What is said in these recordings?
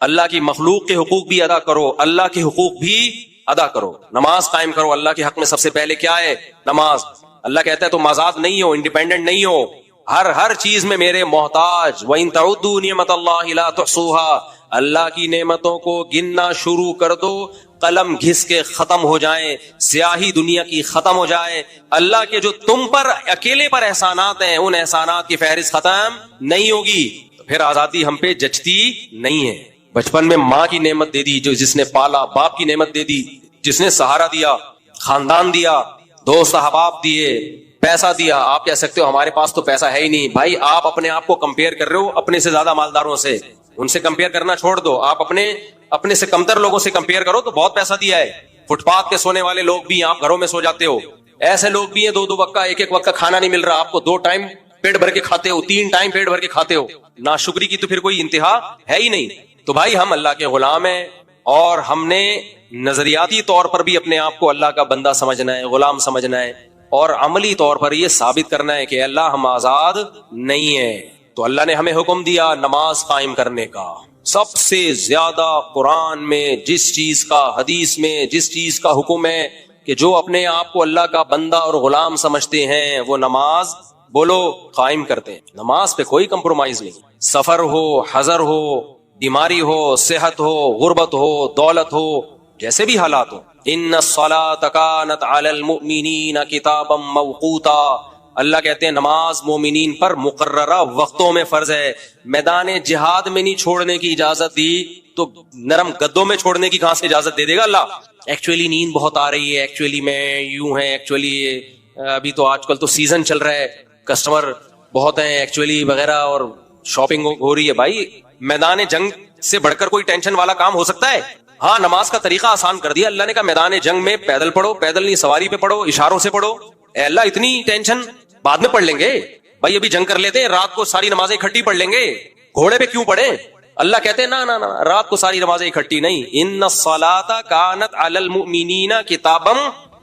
اللہ کی مخلوق کے حقوق بھی ادا کرو، اللہ کے حقوق بھی ادا کرو، نماز قائم کرو۔ اللہ کے حق میں سب سے پہلے کیا ہے؟ نماز۔ اللہ کہتا ہے تم آزاد نہیں ہو، انڈیپینڈنٹ نہیں ہو، ہر چیز میں میرے محتاج۔ وَإِن تَعُدُّوا نِعْمَتَ اللَّهِ لَا تُحْصُوهَا، اللہ کی نعمتوں کو گننا شروع کر دو، قلم گھس کے ختم ہو جائیں، سیاہی دنیا کی ختم ہو جائے۔ اللہ کے جو تم پر اکیلے پر احسانات ہیں، ان احسانات کی فہرست ختم نہیں ہوگی، تو پھر آزادی ہم پہ جچتی نہیں ہے۔ بچپن میں ماں کی نعمت دے دی، جو جس نے پالا، باپ کی نعمت دے دی جس نے سہارا دیا، خاندان دیا، دوست احباب دیے، پیسہ دیا۔ آپ کہہ سکتے ہو ہمارے پاس تو پیسہ ہے ہی نہیں۔ بھائی آپ اپنے آپ کو کمپیئر کر رہے ہو اپنے سے زیادہ مالداروں سے، ان سے کمپیئر کرنا چھوڑ دو، آپ اپنے سے کمتر لوگوں سے کمپیئر کرو تو بہت پیسہ دیا ہے۔ فٹ پاتھ پہ سونے والے لوگ بھی ہیں، آپ گھروں میں سو جاتے ہو۔ ایسے لوگ بھی ہیں 2 وقت کا، 1 وقت کا کھانا نہیں مل رہا، آپ کو 2 ٹائم پیٹ بھر کے کھاتے ہو، 3 ٹائم پیٹ بھر کے کھاتے ہو۔ ناشکری کی تو پھر کوئی انتہا ہے ہی نہیں۔ تو بھائی ہم اللہ کے غلام ہیں، اور ہم نے نظریاتی طور پر بھی اپنے آپ کو اللہ کا بندہ سمجھنا ہے، غلام سمجھنا ہے، اور عملی طور پر یہ ثابت کرنا ہے کہ اللہ ہم آزاد نہیں ہیں۔ تو اللہ نے ہمیں حکم دیا نماز قائم کرنے کا۔ سب سے زیادہ قرآن میں جس چیز کا، حدیث میں جس چیز کا حکم ہے کہ جو اپنے آپ کو اللہ کا بندہ اور غلام سمجھتے ہیں وہ نماز بولو قائم کرتے ہیں۔ نماز پہ کوئی کمپرومائز نہیں، سفر ہو، حضر ہو، بیماری ہو، صحت ہو، غربت ہو، دولت ہو، جیسے بھی حالات ہو۔ ان الصلاۃ کانت علی المؤمنین کتابا موقوتا، اللہ کہتے ہیں نماز مومنین پر مقررہ وقتوں میں فرض ہے۔ میدان جہاد میں نہیں چھوڑنے کی اجازت دی تو نرم گدوں میں چھوڑنے کی کہاں سے اجازت دے دے گا اللہ؟ ایکچولی نیند بہت آ رہی ہے، ایکچولی میں یوں ہے، ایکچولی ابھی تو آج کل تو سیزن چل رہا ہے، کسٹمر بہت ہیں ایکچولی وغیرہ، اور شاپنگ ہو رہی ہے۔ بھائی میدان جنگ سے بڑھ کر کوئی ٹینشن والا کام ہو سکتا ہے؟ ہاں نماز کا طریقہ آسان کر دیا اللہ نے، کہا میدان جنگ میں پیدل پڑھو، پیدل نہیں سواری پہ پڑھو، اشاروں سے پڑھو۔ اے اللہ اتنی ٹینشن بعد میں پڑھ لیں گے، بھائی ابھی جنگ کر لیتے ہیں، رات کو ساری نمازیں اکٹھی پڑھ لیں گے، گھوڑے پہ کیوں پڑھیں؟ اللہ کہتے ہیں نا رات کو ساری نمازیں اکٹھی نہیں۔ ان الصلاۃ کانت علی المؤمنین کتابا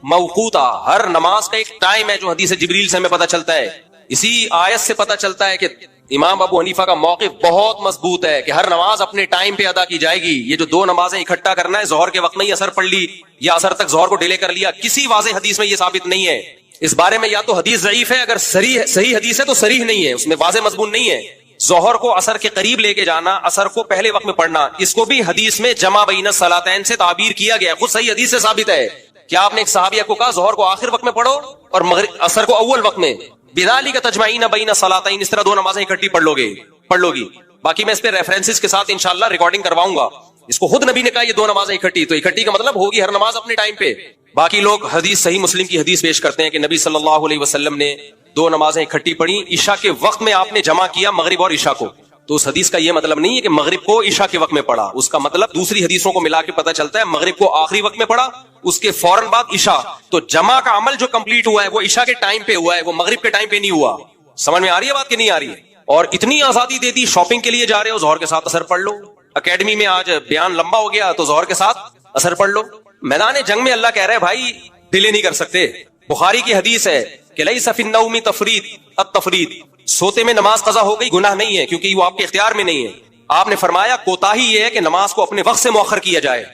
موقوتا، ہر نماز کا ایک ٹائم ہے جو حدیث جبریل سے ہمیں پتہ چلتا ہے۔ اسی آیت سے پتہ چلتا ہے کہ امام ابو حنیفہ کا موقف بہت مضبوط ہے کہ ہر نماز اپنے ٹائم پہ ادا کی جائے گی۔ یہ جو 2 نمازیں اکٹھا کرنا ہے، ظہر کے وقت میں ہی اثر پڑھ لی یا اثر تک ظہر کو ڈیلے کر لیا، کسی واضح حدیث میں یہ ثابت نہیں ہے۔ اس بارے میں یا تو حدیث ضعیف ہے، اگر صحیح حدیث ہے تو صریح نہیں ہے، اس میں واضح مضمون نہیں ہے۔ ظہر کو اثر کے قریب لے کے جانا، اثر کو پہلے وقت میں پڑھنا، اس کو بھی حدیث میں جمع بین الصلاتین سے تعبیر کیا گیا، خود صحیح حدیث سے ثابت ہے۔ کیا آپ نے ایک صحابیہ کو کہا ظہر کو آخر وقت میں پڑھو اور اثر کو اول وقت میں؟ بذالک تجمعین بین الصلاتین، اس طرح 2 نمازیں اکٹھی پڑھ لو گی۔ باقی میں اس پہ ریفرنسز کے ساتھ انشاءاللہ ریکارڈنگ کرواؤں گا۔ اس کو خود نبی نے کہا یہ 2 نمازیں اکٹھی، تو اکٹھی کا مطلب ہوگی ہر نماز اپنے ٹائم پہ۔ باقی لوگ حدیث صحیح مسلم کی حدیث پیش کرتے ہیں کہ نبی صلی اللہ علیہ وسلم نے 2 نمازیں اکٹھی پڑھی، عشاء کے وقت میں آپ نے جمع کیا مغرب اور عشاء کو۔ تو اس حدیث کا یہ مطلب نہیں ہے کہ مغرب کو عشاء کے وقت میں پڑھا، اس کا مطلب دوسری حدیثوں کو ملا کے پتہ چلتا ہے مغرب کو آخری وقت میں پڑھا، اس کے فوراً بعد عشاء۔ تو جمع کا عمل جو کمپلیٹ ہوا ہے وہ عشاء کے ٹائم پہ ہوا ہے، وہ مغرب کے ٹائم پہ نہیں ہوا۔ سمجھ میں آ رہی ہے بات کہ نہیں آ رہی ہے؟ اور اتنی آزادی دے دی، شاپنگ کے لیے جا رہے ہو ظہر کے ساتھ اثر پڑھ لو، اکیڈمی میں آج بیان لمبا ہو گیا تو ظہر کے ساتھ اثر پڑھ لو۔ میدان جنگ میں اللہ کہہ رہے بھائی ڈیلے نہیں کر سکتے۔ بخاری کی حدیث ہے کہ لیس فی النوم التفرید، سوتے میں نماز قضا ہو گئی گناہ نہیں ہے، کیونکہ وہ آپ کے اختیار میں نہیں ہے۔ آپ نے فرمایا کوتاہی یہ ہے کہ نماز کو اپنے وقت سے مؤخر کیا جائے۔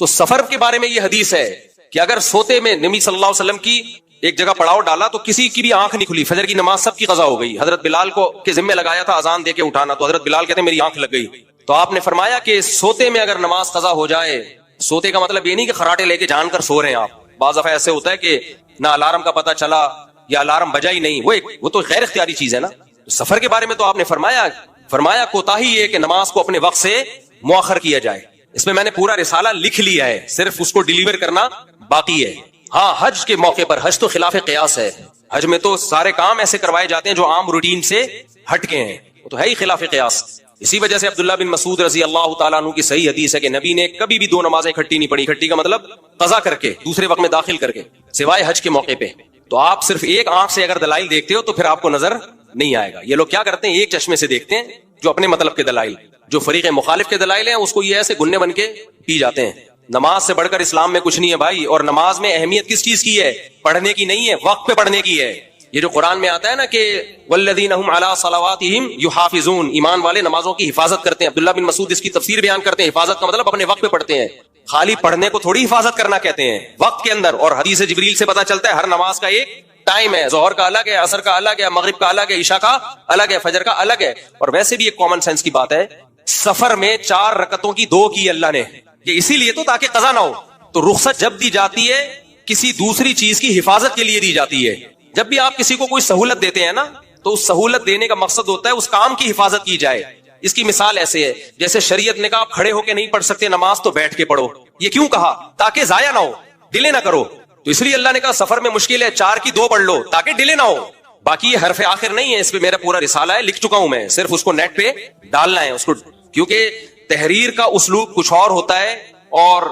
تو سفر کے بارے میں یہ حدیث ہے کہ اگر سوتے میں نبی صلی اللہ علیہ وسلم کی ایک جگہ پڑاؤ ڈالا تو کسی کی بھی آنکھ نہیں کھلی، فجر کی نماز سب کی قضا ہو گئی۔ حضرت بلال کو کے ذمہ لگایا تھا اذان دے کے اٹھانا، تو حضرت بلال کہتے ہیں میری آنکھ لگ گئی۔ تو آپ نے فرمایا کہ سوتے میں اگر نماز قضا ہو جائے، سوتے کا مطلب یہ نہیں کہ خراٹے لے کے جان کر سو رہے ہیں آپ، بعض دفعہ ایسے ہوتا ہے کہ نہ الارم کا پتہ چلا یا الارم بجا ہی نہیں، وہ تو غیر اختیاری چیز ہے نا۔ سفر کے بارے میں تو آپ نے فرمایا کوتاہی یہ کہ نماز کو اپنے وقت سے مؤخر کیا جائے۔ اس میں میں نے پورا رسالہ لکھ لیا ہے، صرف اس کو ڈیلیور کرنا باقی ہے۔ ہاں حج کے موقع پر، حج تو خلاف قیاس ہے، حج میں تو سارے کام ایسے کروائے جاتے ہیں جو عام روٹین سے ہٹ کے ہیں، وہ تو ہے ہی خلاف قیاس۔ اسی وجہ سے عبداللہ بن مسعود رضی اللہ تعالیٰ عنہ کی صحیح حدیث ہے کہ نبی نے کبھی بھی 2 نمازیں اکٹھی نہیں پڑھی، اکٹھی کا مطلب قضا کر کے دوسرے وقت میں داخل کر کے، سوائے حج کے موقع پہ۔ تو آپ صرف ایک آنکھ سے اگر دلائل دیکھتے ہو تو پھر آپ کو نظر نہیں آئے گا۔ یہ لوگ کیا کرتے ہیں، ایک چشمے سے دیکھتے ہیں جو اپنے مطلب کے دلائل، جو فریق مخالف کے دلائل ہیں اس کو یہ ایسے گنے بن کے پی جاتے ہیں۔ نماز سے بڑھ کر اسلام میں کچھ نہیں ہے بھائی، اور نماز میں اہمیت کس چیز کی ہے؟ پڑھنے کی نہیں ہے، وقت پہ پڑھنے کی ہے۔ یہ جو قرآن میں آتا ہے نا کہ والذین هم علی صلواتہم یحافظون، ایمان والے نمازوں کی حفاظت کرتے ہیں. عبداللہ بن مسعود اس کی تفسیر بیان کرتے ہیں، حفاظت کا مطلب اپنے وقت پہ پڑھتے ہیں. خالی پڑھنے کو تھوڑی حفاظت کرنا کہتے ہیں، وقت کے اندر. اور حدیث جبریل سے پتہ چلتا ہے ہر نماز کا ایک ٹائم ہے، ظہر کا الگ ہے، عصر کا الگ ہے، مغرب کا الگ ہے، عشاء کا الگ ہے، فجر کا الگ ہے. اور ویسے بھی ایک کامن سینس کی بات ہے، سفر میں 4 رکعتوں کی 2 کی اللہ نے، یہ اسی لیے تو تاکہ قضا نہ ہو. تو رخصت جب دی جاتی ہے کسی دوسری چیز کی حفاظت کے لیے دی جاتی ہے. جب بھی آپ کسی کو کوئی سہولت دیتے ہیں نا تو اس سہولت دینے کا مقصد ہوتا ہے اس کام کی حفاظت کی جائے. اس کی مثال ایسے ہے جیسے شریعت نے کہا آپ کھڑے ہو کے نہیں پڑھ سکتے نماز تو بیٹھ کے پڑھو. یہ کیوں کہا؟ تاکہ ضائع نہ ہو، ڈیلے نہ کرو. تو اس لیے اللہ نے کہا سفر میں مشکل ہے 4 کی 2 پڑھ لو تاکہ ڈیلے نہ ہو. باقی یہ حرف آخر نہیں ہے، اس پہ میرا پورا رسالہ ہے، لکھ چکا ہوں میں، صرف اس کو نیٹ پہ ڈالنا ہے اس کو. کیونکہ تحریر کا اسلوب کچھ اور ہوتا ہے اور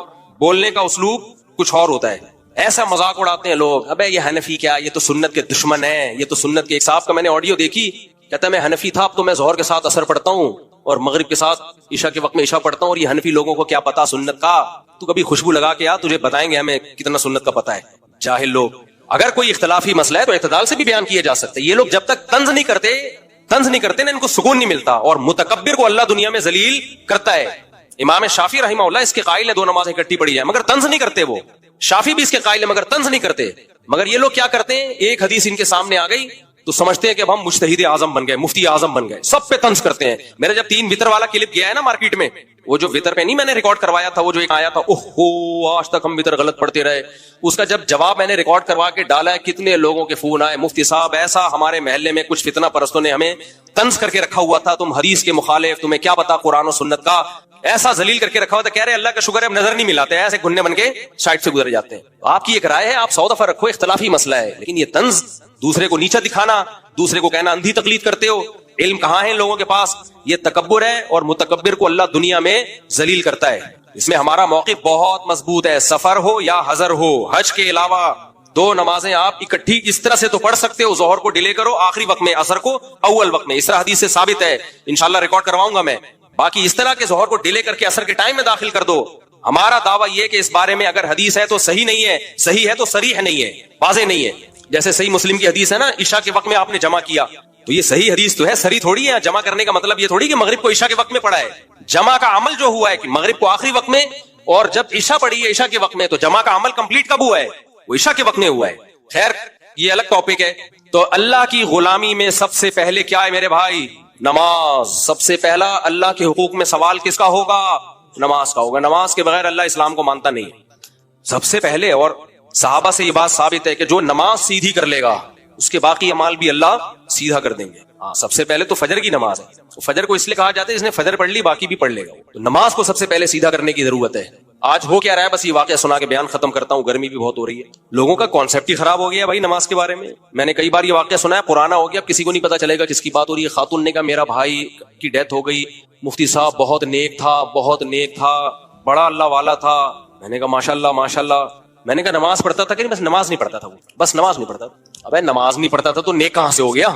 بولنے کا اسلوب کچھ اور ہوتا ہے. ایسا مذاق اڑاتے ہیں لوگ، ابے یہ حنفی کیا، یہ تو سنت کے دشمن ہیں، یہ تو سنت کے. ایک صاحب کا میں نے آڈیو دیکھی، کہتا ہے میں حنفی تھا، اب تو میں ظہر کے ساتھ عصر پڑھتا ہوں اور مغرب کے ساتھ عشاء کے وقت میں عشاء پڑھتا ہوں، اور یہ حنفی لوگوں کو کیا پتا سنت کا. تو کبھی خوشبو لگا کے آ، تجھے بتائیں گے ہمیں کتنا سنت کا پتا ہے. جاہل لوگ. اگر کوئی اختلافی مسئلہ ہے تو اعتدال سے بھی بیان کیا جا سکتا ہے. یہ لوگ جب تک طنز نہیں کرتے نا ان کو سکون نہیں ملتا. اور متکبر کو اللہ دنیا میں ذلیل کرتا ہے. امام شافعی رحمہ اللہ اس کے قائل ہے 2 نمازیں اکٹھی پڑھی جائیں، مگر طنز نہیں کرتے. وہ شافعی بھی اس کے قائل ہے مگر طنز نہیں کرتے. مگر یہ لوگ کیا کرتے ہیں، ایک حدیث ان کے سامنے آ گئی تو سمجھتے ہیں کہ اب ہم مجتہد اعظم بن گئے، مفتی اعظم بن گئے، سب پہ طنز کرتے ہیں. میرا جب 3 وطر والا کلپ گیا ہے نا مارکیٹ میں، وہ جو وطر پہ نہیں میں نے ریکارڈ کروایا تھا، وہ جو ایک آیا تھا اوہو آج تک ہم وطر غلط پڑھتے رہے، اس کا جب جواب میں نے ریکارڈ کروا کے ڈالا ہے، کتنے لوگوں کے فون آئے، مفتی صاحب ایسا ہمارے محلے میں کچھ فتنہ پرستوں نے ہمیں طنز کر کے رکھا ہوا تھا، تم حدیث کے مخالف، تمہیں کیا پتا قرآن و سنت کا، ایسا ذلیل کر کے رکھا ہوا تھا. کہہ رہے اللہ کا شکر ہے اب نظر نہیں ملاتے، ایسے گھننے بن کے سائڈ سے گزر جاتے ہیں. آپ کی ایک رائے ہے، آپ 100 دفعہ رکھو، اختلافی مسئلہ ہے، لیکن یہ طنز، دوسرے کو نیچا دکھانا، دوسرے کو کہنا اندھی تقلید کرتے ہو، علم کہاں ہے ان لوگوں کے پاس، یہ تکبر ہے. اور متکبر کو اللہ دنیا میں ذلیل کرتا ہے. اس میں ہمارا موقف بہت مضبوط ہے، سفر ہو یا حضر ہو. حج کے علاوہ 2 نمازیں آپ اکٹھی اس طرح سے تو پڑھ سکتے ہو، ظہر کو ڈیلے کرو آخری وقت میں، عصر کو اول وقت میں. اس طرح حدیث سے ثابت ہے، انشاءاللہ ریکارڈ کرواؤں گا میں. باقی اس طرح کے ظہر کو ڈیلے کر کے عصر کے ٹائم میں داخل کر دو. ہمارا دعویٰ یہ کہ اس بارے میں اگر حدیث ہے تو صحیح نہیں ہے، صحیح ہے تو صریح نہیں ہے، واضح نہیں ہے. جیسے صحیح مسلم کی حدیث ہے نا، عشاء کے وقت میں آپ نے جمع کیا، تو یہ صحیح حدیث تو ہے، صریح تھوڑی ہے. جمع کرنے کا مطلب یہ تھوڑی کہ مغرب کو عشاء کے وقت میں پڑھا ہے. جمع کا عمل جو ہوا ہے کہ مغرب کو آخری وقت میں، اور جب عشاء پڑھی ہے عشاء کے وقت میں، تو جمع کا عمل کمپلیٹ کب ہوا ہے؟ وہ عشاء کے وقت میں ہوا ہے. خیر یہ الگ ٹاپک ہے. تو اللہ کی غلامی میں سب سے پہلے کیا ہے میرے بھائی؟ نماز. سب سے پہلا اللہ کے حقوق میں سوال کس کا ہوگا؟ نماز کا ہوگا. نماز کے بغیر اللہ اسلام کو مانتا نہیں سب سے پہلے. اور صحابہ سے یہ بات ثابت ہے کہ جو نماز سیدھی کر لے گا اس کے باقی اعمال بھی اللہ سیدھا کر دیں گے. سب سے پہلے تو فجر کی نماز ہے. فجر کو اس لیے کہا جاتا ہے اس نے فجر پڑھ لی باقی بھی پڑھ لے گا. تو نماز کو سب سے پہلے سیدھا کرنے کی ضرورت ہے. آج ہو کیا رہا ہے، بس یہ واقعہ سنا کے بیان ختم کرتا ہوں. گرمی بھی بہت ہو رہی ہے، لوگوں کا کانسیپٹ ہی خراب ہو گیا بھائی نماز کے بارے میں. میں نے کئی بار یہ واقعہ سنا ہے، پرانا ہو گیا، اب کسی کو نہیں پتا چلے گا کس کی بات ہو رہی ہے. خاتون نے کہا میرا بھائی کی ڈیتھ ہو گئی، مفتی صاحب بہت نیک تھا، بہت نیک تھا، بڑا اللہ والا تھا. میں نے کہا ماشاء اللہ ماشاء اللہ. میں نے کہا نماز پڑھتا تھا کہ بس نماز نہیں پڑھتا تھا، وہ بس نماز نہیں پڑھتا تھا. ابے نماز نہیں پڑھتا تھا تو نیک کہاں سے ہو گیا؟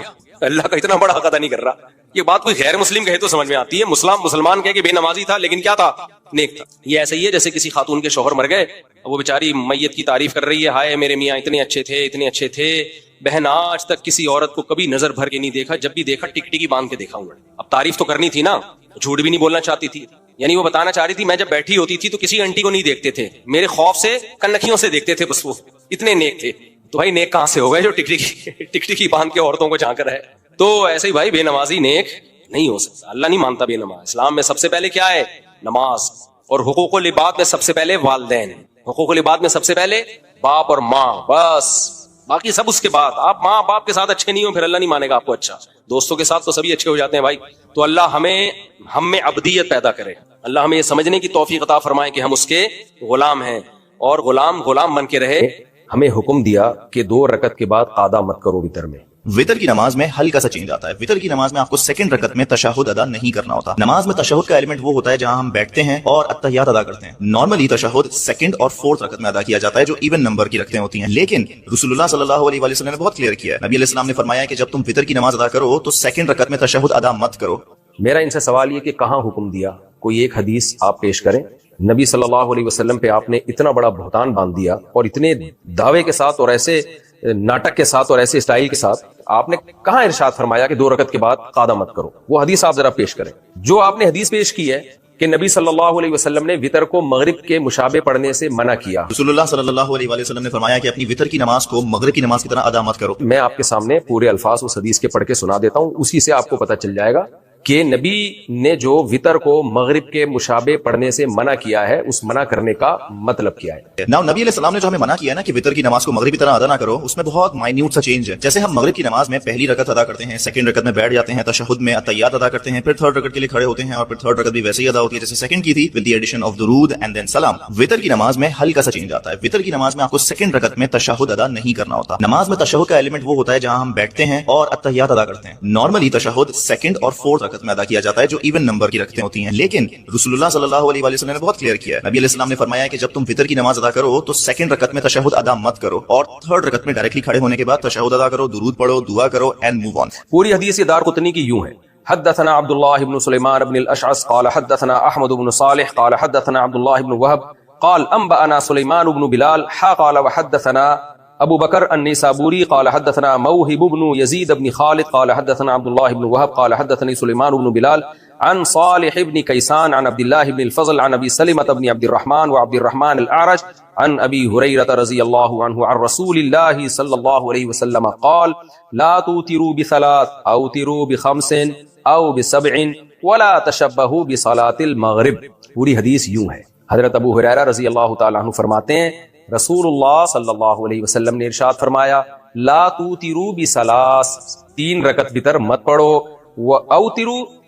اللہ کا اتنا بڑا حق ادا نہیں کر رہا. یہ بات کوئی غیر مسلم کہے تو سمجھ میں آتی ہے، مسلمان کہے کہ بے نمازی تھا لیکن کیا تھا؟ نیک تھا. یہ ایسے ہی ہے جیسے کسی خاتون کے شوہر مر گئے، وہ بیچاری میت کی تعریف کر رہی ہے، ہائے میرے میاں اتنے اچھے تھے اتنے اچھے تھے. بہن آج تک کسی عورت کو کبھی نظر بھر کے نہیں دیکھا، جب بھی دیکھا ٹک ٹکی باندھ کے دیکھا ہوں. اب تعریف تو کرنی تھی نا، جھوٹ بھی نہیں بولنا چاہتی تھی. یعنی وہ بتانا چاہ رہی تھی میں جب بیٹھی ہوتی تھی تو کسی انٹی کو نہیں دیکھتے تھے، میرے خوف سے کنکھیوں سے دیکھتے تھے، بس وہ اتنے نیک تھے. تو بھائی نیک کہاں سے ہو گئے جو ٹک ٹکی باندھ کے عورتوں کو جھانک رہا ہے؟ تو ایسے ہی بھائی بے نمازی نیک نہیں ہو سکتا. اللہ نہیں مانتا بے نماز. اسلام میں سب سے پہلے کیا ہے؟ نماز. اور حقوق العباد میں سب سے پہلے والدین. حقوق العباد میں سب سے پہلے باپ اور ماں، بس باقی سب اس کے بعد. آپ ماں باپ کے ساتھ اچھے نہیں ہو پھر اللہ نہیں مانے گا آپ کو. اچھا دوستوں کے ساتھ تو سبھی اچھے ہو جاتے ہیں بھائی. تو اللہ ہم میں عبدیت پیدا کرے. اللہ ہمیں یہ سمجھنے کی توفیق عطا فرمائے کہ ہم اس کے غلام ہیں، اور غلام بن کے رہے. ہمیں حکم دیا کہ 2 رکعت کے بعد قعدہ مت کرو وتر میں. وتر کی نماز میں ہلکا سا چینج آتا ہے. وتر کی نماز میں آپ کو 2nd رکعت میں تشہد ادا نہیں کرنا ہوتا. نماز میں تشہد کا ایلیمنٹ وہ ہوتا ہے جہاں ہم بیٹھتے ہیں اور اتحیات ادا کرتے ہیں. نارملی تشہد 2nd اور 4th رکعت میں ادا کیا جاتا ہے جو ایون نمبر کی رکھتے ہوتی ہیں، لیکن رسول اللہ صلی اللہ علیہ وسلم نے بہت کلیئر کیا ہے. نبی علیہ السلام نے فرمایا کہ جب تم وتر کی نماز ادا کرو تو 2nd رکعت میں تشہد ادا مت کرو. میرا ان سے سوال یہ کہ کہاں حکم دیا؟ کوئی ایک حدیث آپ پیش کریں. نبی صلی اللہ علیہ وسلم پہ آپ نے اتنا بڑا بہتان باندھ دیا اور اتنے دعوے کے ساتھ اور ایسے ناٹک کے ساتھ اور ایسے اسٹائل کے ساتھ آپ نے کہاں ارشاد فرمایا کہ 2 رکعت کے بعد قعدہ مت کرو؟ وہ حدیث آپ ذرا پیش کریں. جو آپ نے حدیث پیش کی ہے کہ نبی صلی اللہ علیہ وسلم نے وتر کو مغرب کے مشابہ پڑھنے سے منع کیا. رسول اللہ صلی اللہ علیہ وسلم نے فرمایا کہ اپنی وتر کی نماز کو مغرب کی نماز کی طرح ادا مت کرو. میں آپ کے سامنے پورے الفاظ اس حدیث کے پڑھ کے سنا دیتا ہوں, اسی سے آپ کو پتہ چل جائے گا کہ نبی نے جو وتر کو مغرب کے مشابہ پڑھنے سے منع کیا ہے, اس منع کرنے کا مطلب کیا ہے. نبی علیہ السلام نے جو ہمیں منع کیا ہے نا کہ وتر کی نماز کو مغرب کی طرح ادا نہ کرو, اس میں بہت مائنیوٹ سا چینج ہے. جیسے ہم مغرب کی نماز میں پہلی رکعت ادا کرتے ہیں, سیکنڈ رکعت میں بیٹھ جاتے ہیں, تشہد میں اتحیات ادا کرتے ہیں, پھر تھرڈ رکعت کے لیے کھڑے ہوتے ہیں, اور پھر تھرڈ رکعت بھی ویسے ہی ادا ہوتی ہے جیسے سیکنڈ کی تھی, ود دی ایڈیشن آف درود اینڈ دین سلام. وتر کی نماز میں ہلکا سا چینج آتا ہے. وتر کی نماز میں آپ کو سیکنڈ رکعت میں تشہد ادا نہیں کرنا ہوتا. نماز میں تشہد کا ایلیمنٹ وہ ہوتا ہے جہاں ہم بیٹھتے ہیں اور اتحیات ادا کرتے ہیں. نارملی تشہد سیکنڈ اور فورتھ رکعت میں ادا کیا جاتا ہے جو ایون نمبر کی رکھتے ہوتی ہیں, لیکن رسول اللہ صلی اللہ علیہ وسلم نے بہت کلیئر کیا ہے. نبی علیہ السلام نے فرمایا کہ جب تم وتر کی نماز ادا کرو تو سیکنڈ رکعت میں تشہد ادا مت کرو, اور تھرڈ رکعت میں ڈائریکٹلی کھڑے ہونے کے بعد تشہد ادا کرو, درود پڑھو, دعا کرو اینڈ موو آن. پوری حدیث دارقطنی کی یوں ہے. حدثنا عبد الله بن سليمان بن الاشعث قال حدثنا احمد بن صالح قال حدثنا عبد الله بن وهب قال انبأنا سليمان بن بلال قال وحدثنا ابو بکر النیسابوری قال حدثنا موهب بن يزيد بن خالد قال حدثنا عبد الله بن وهب قال حدثني سليمان بن بلال عن صالح بن كيسان عن عبد الله بن الفضل عن ابي سلمة بن عبد الرحمن وعبد الرحمن الاعرج عن ابي هريرة رضي الله عنه عن رسول الله صلى الله عليه وسلم قال لا توتروا بثلاث اوتروا بخمس او بسبع ولا تشبهوا بصلاة المغرب. پوری حدیث یوں ہے. حضرت ابو ہریرہ رضی اللہ تعالیٰ عنہ فرماتے ہیں رسول اللہ صلی اللہ علیہ وسلم نے ارشاد فرمایا لا توتروا بثلاث, 3 رکعت وتر مت پڑھو,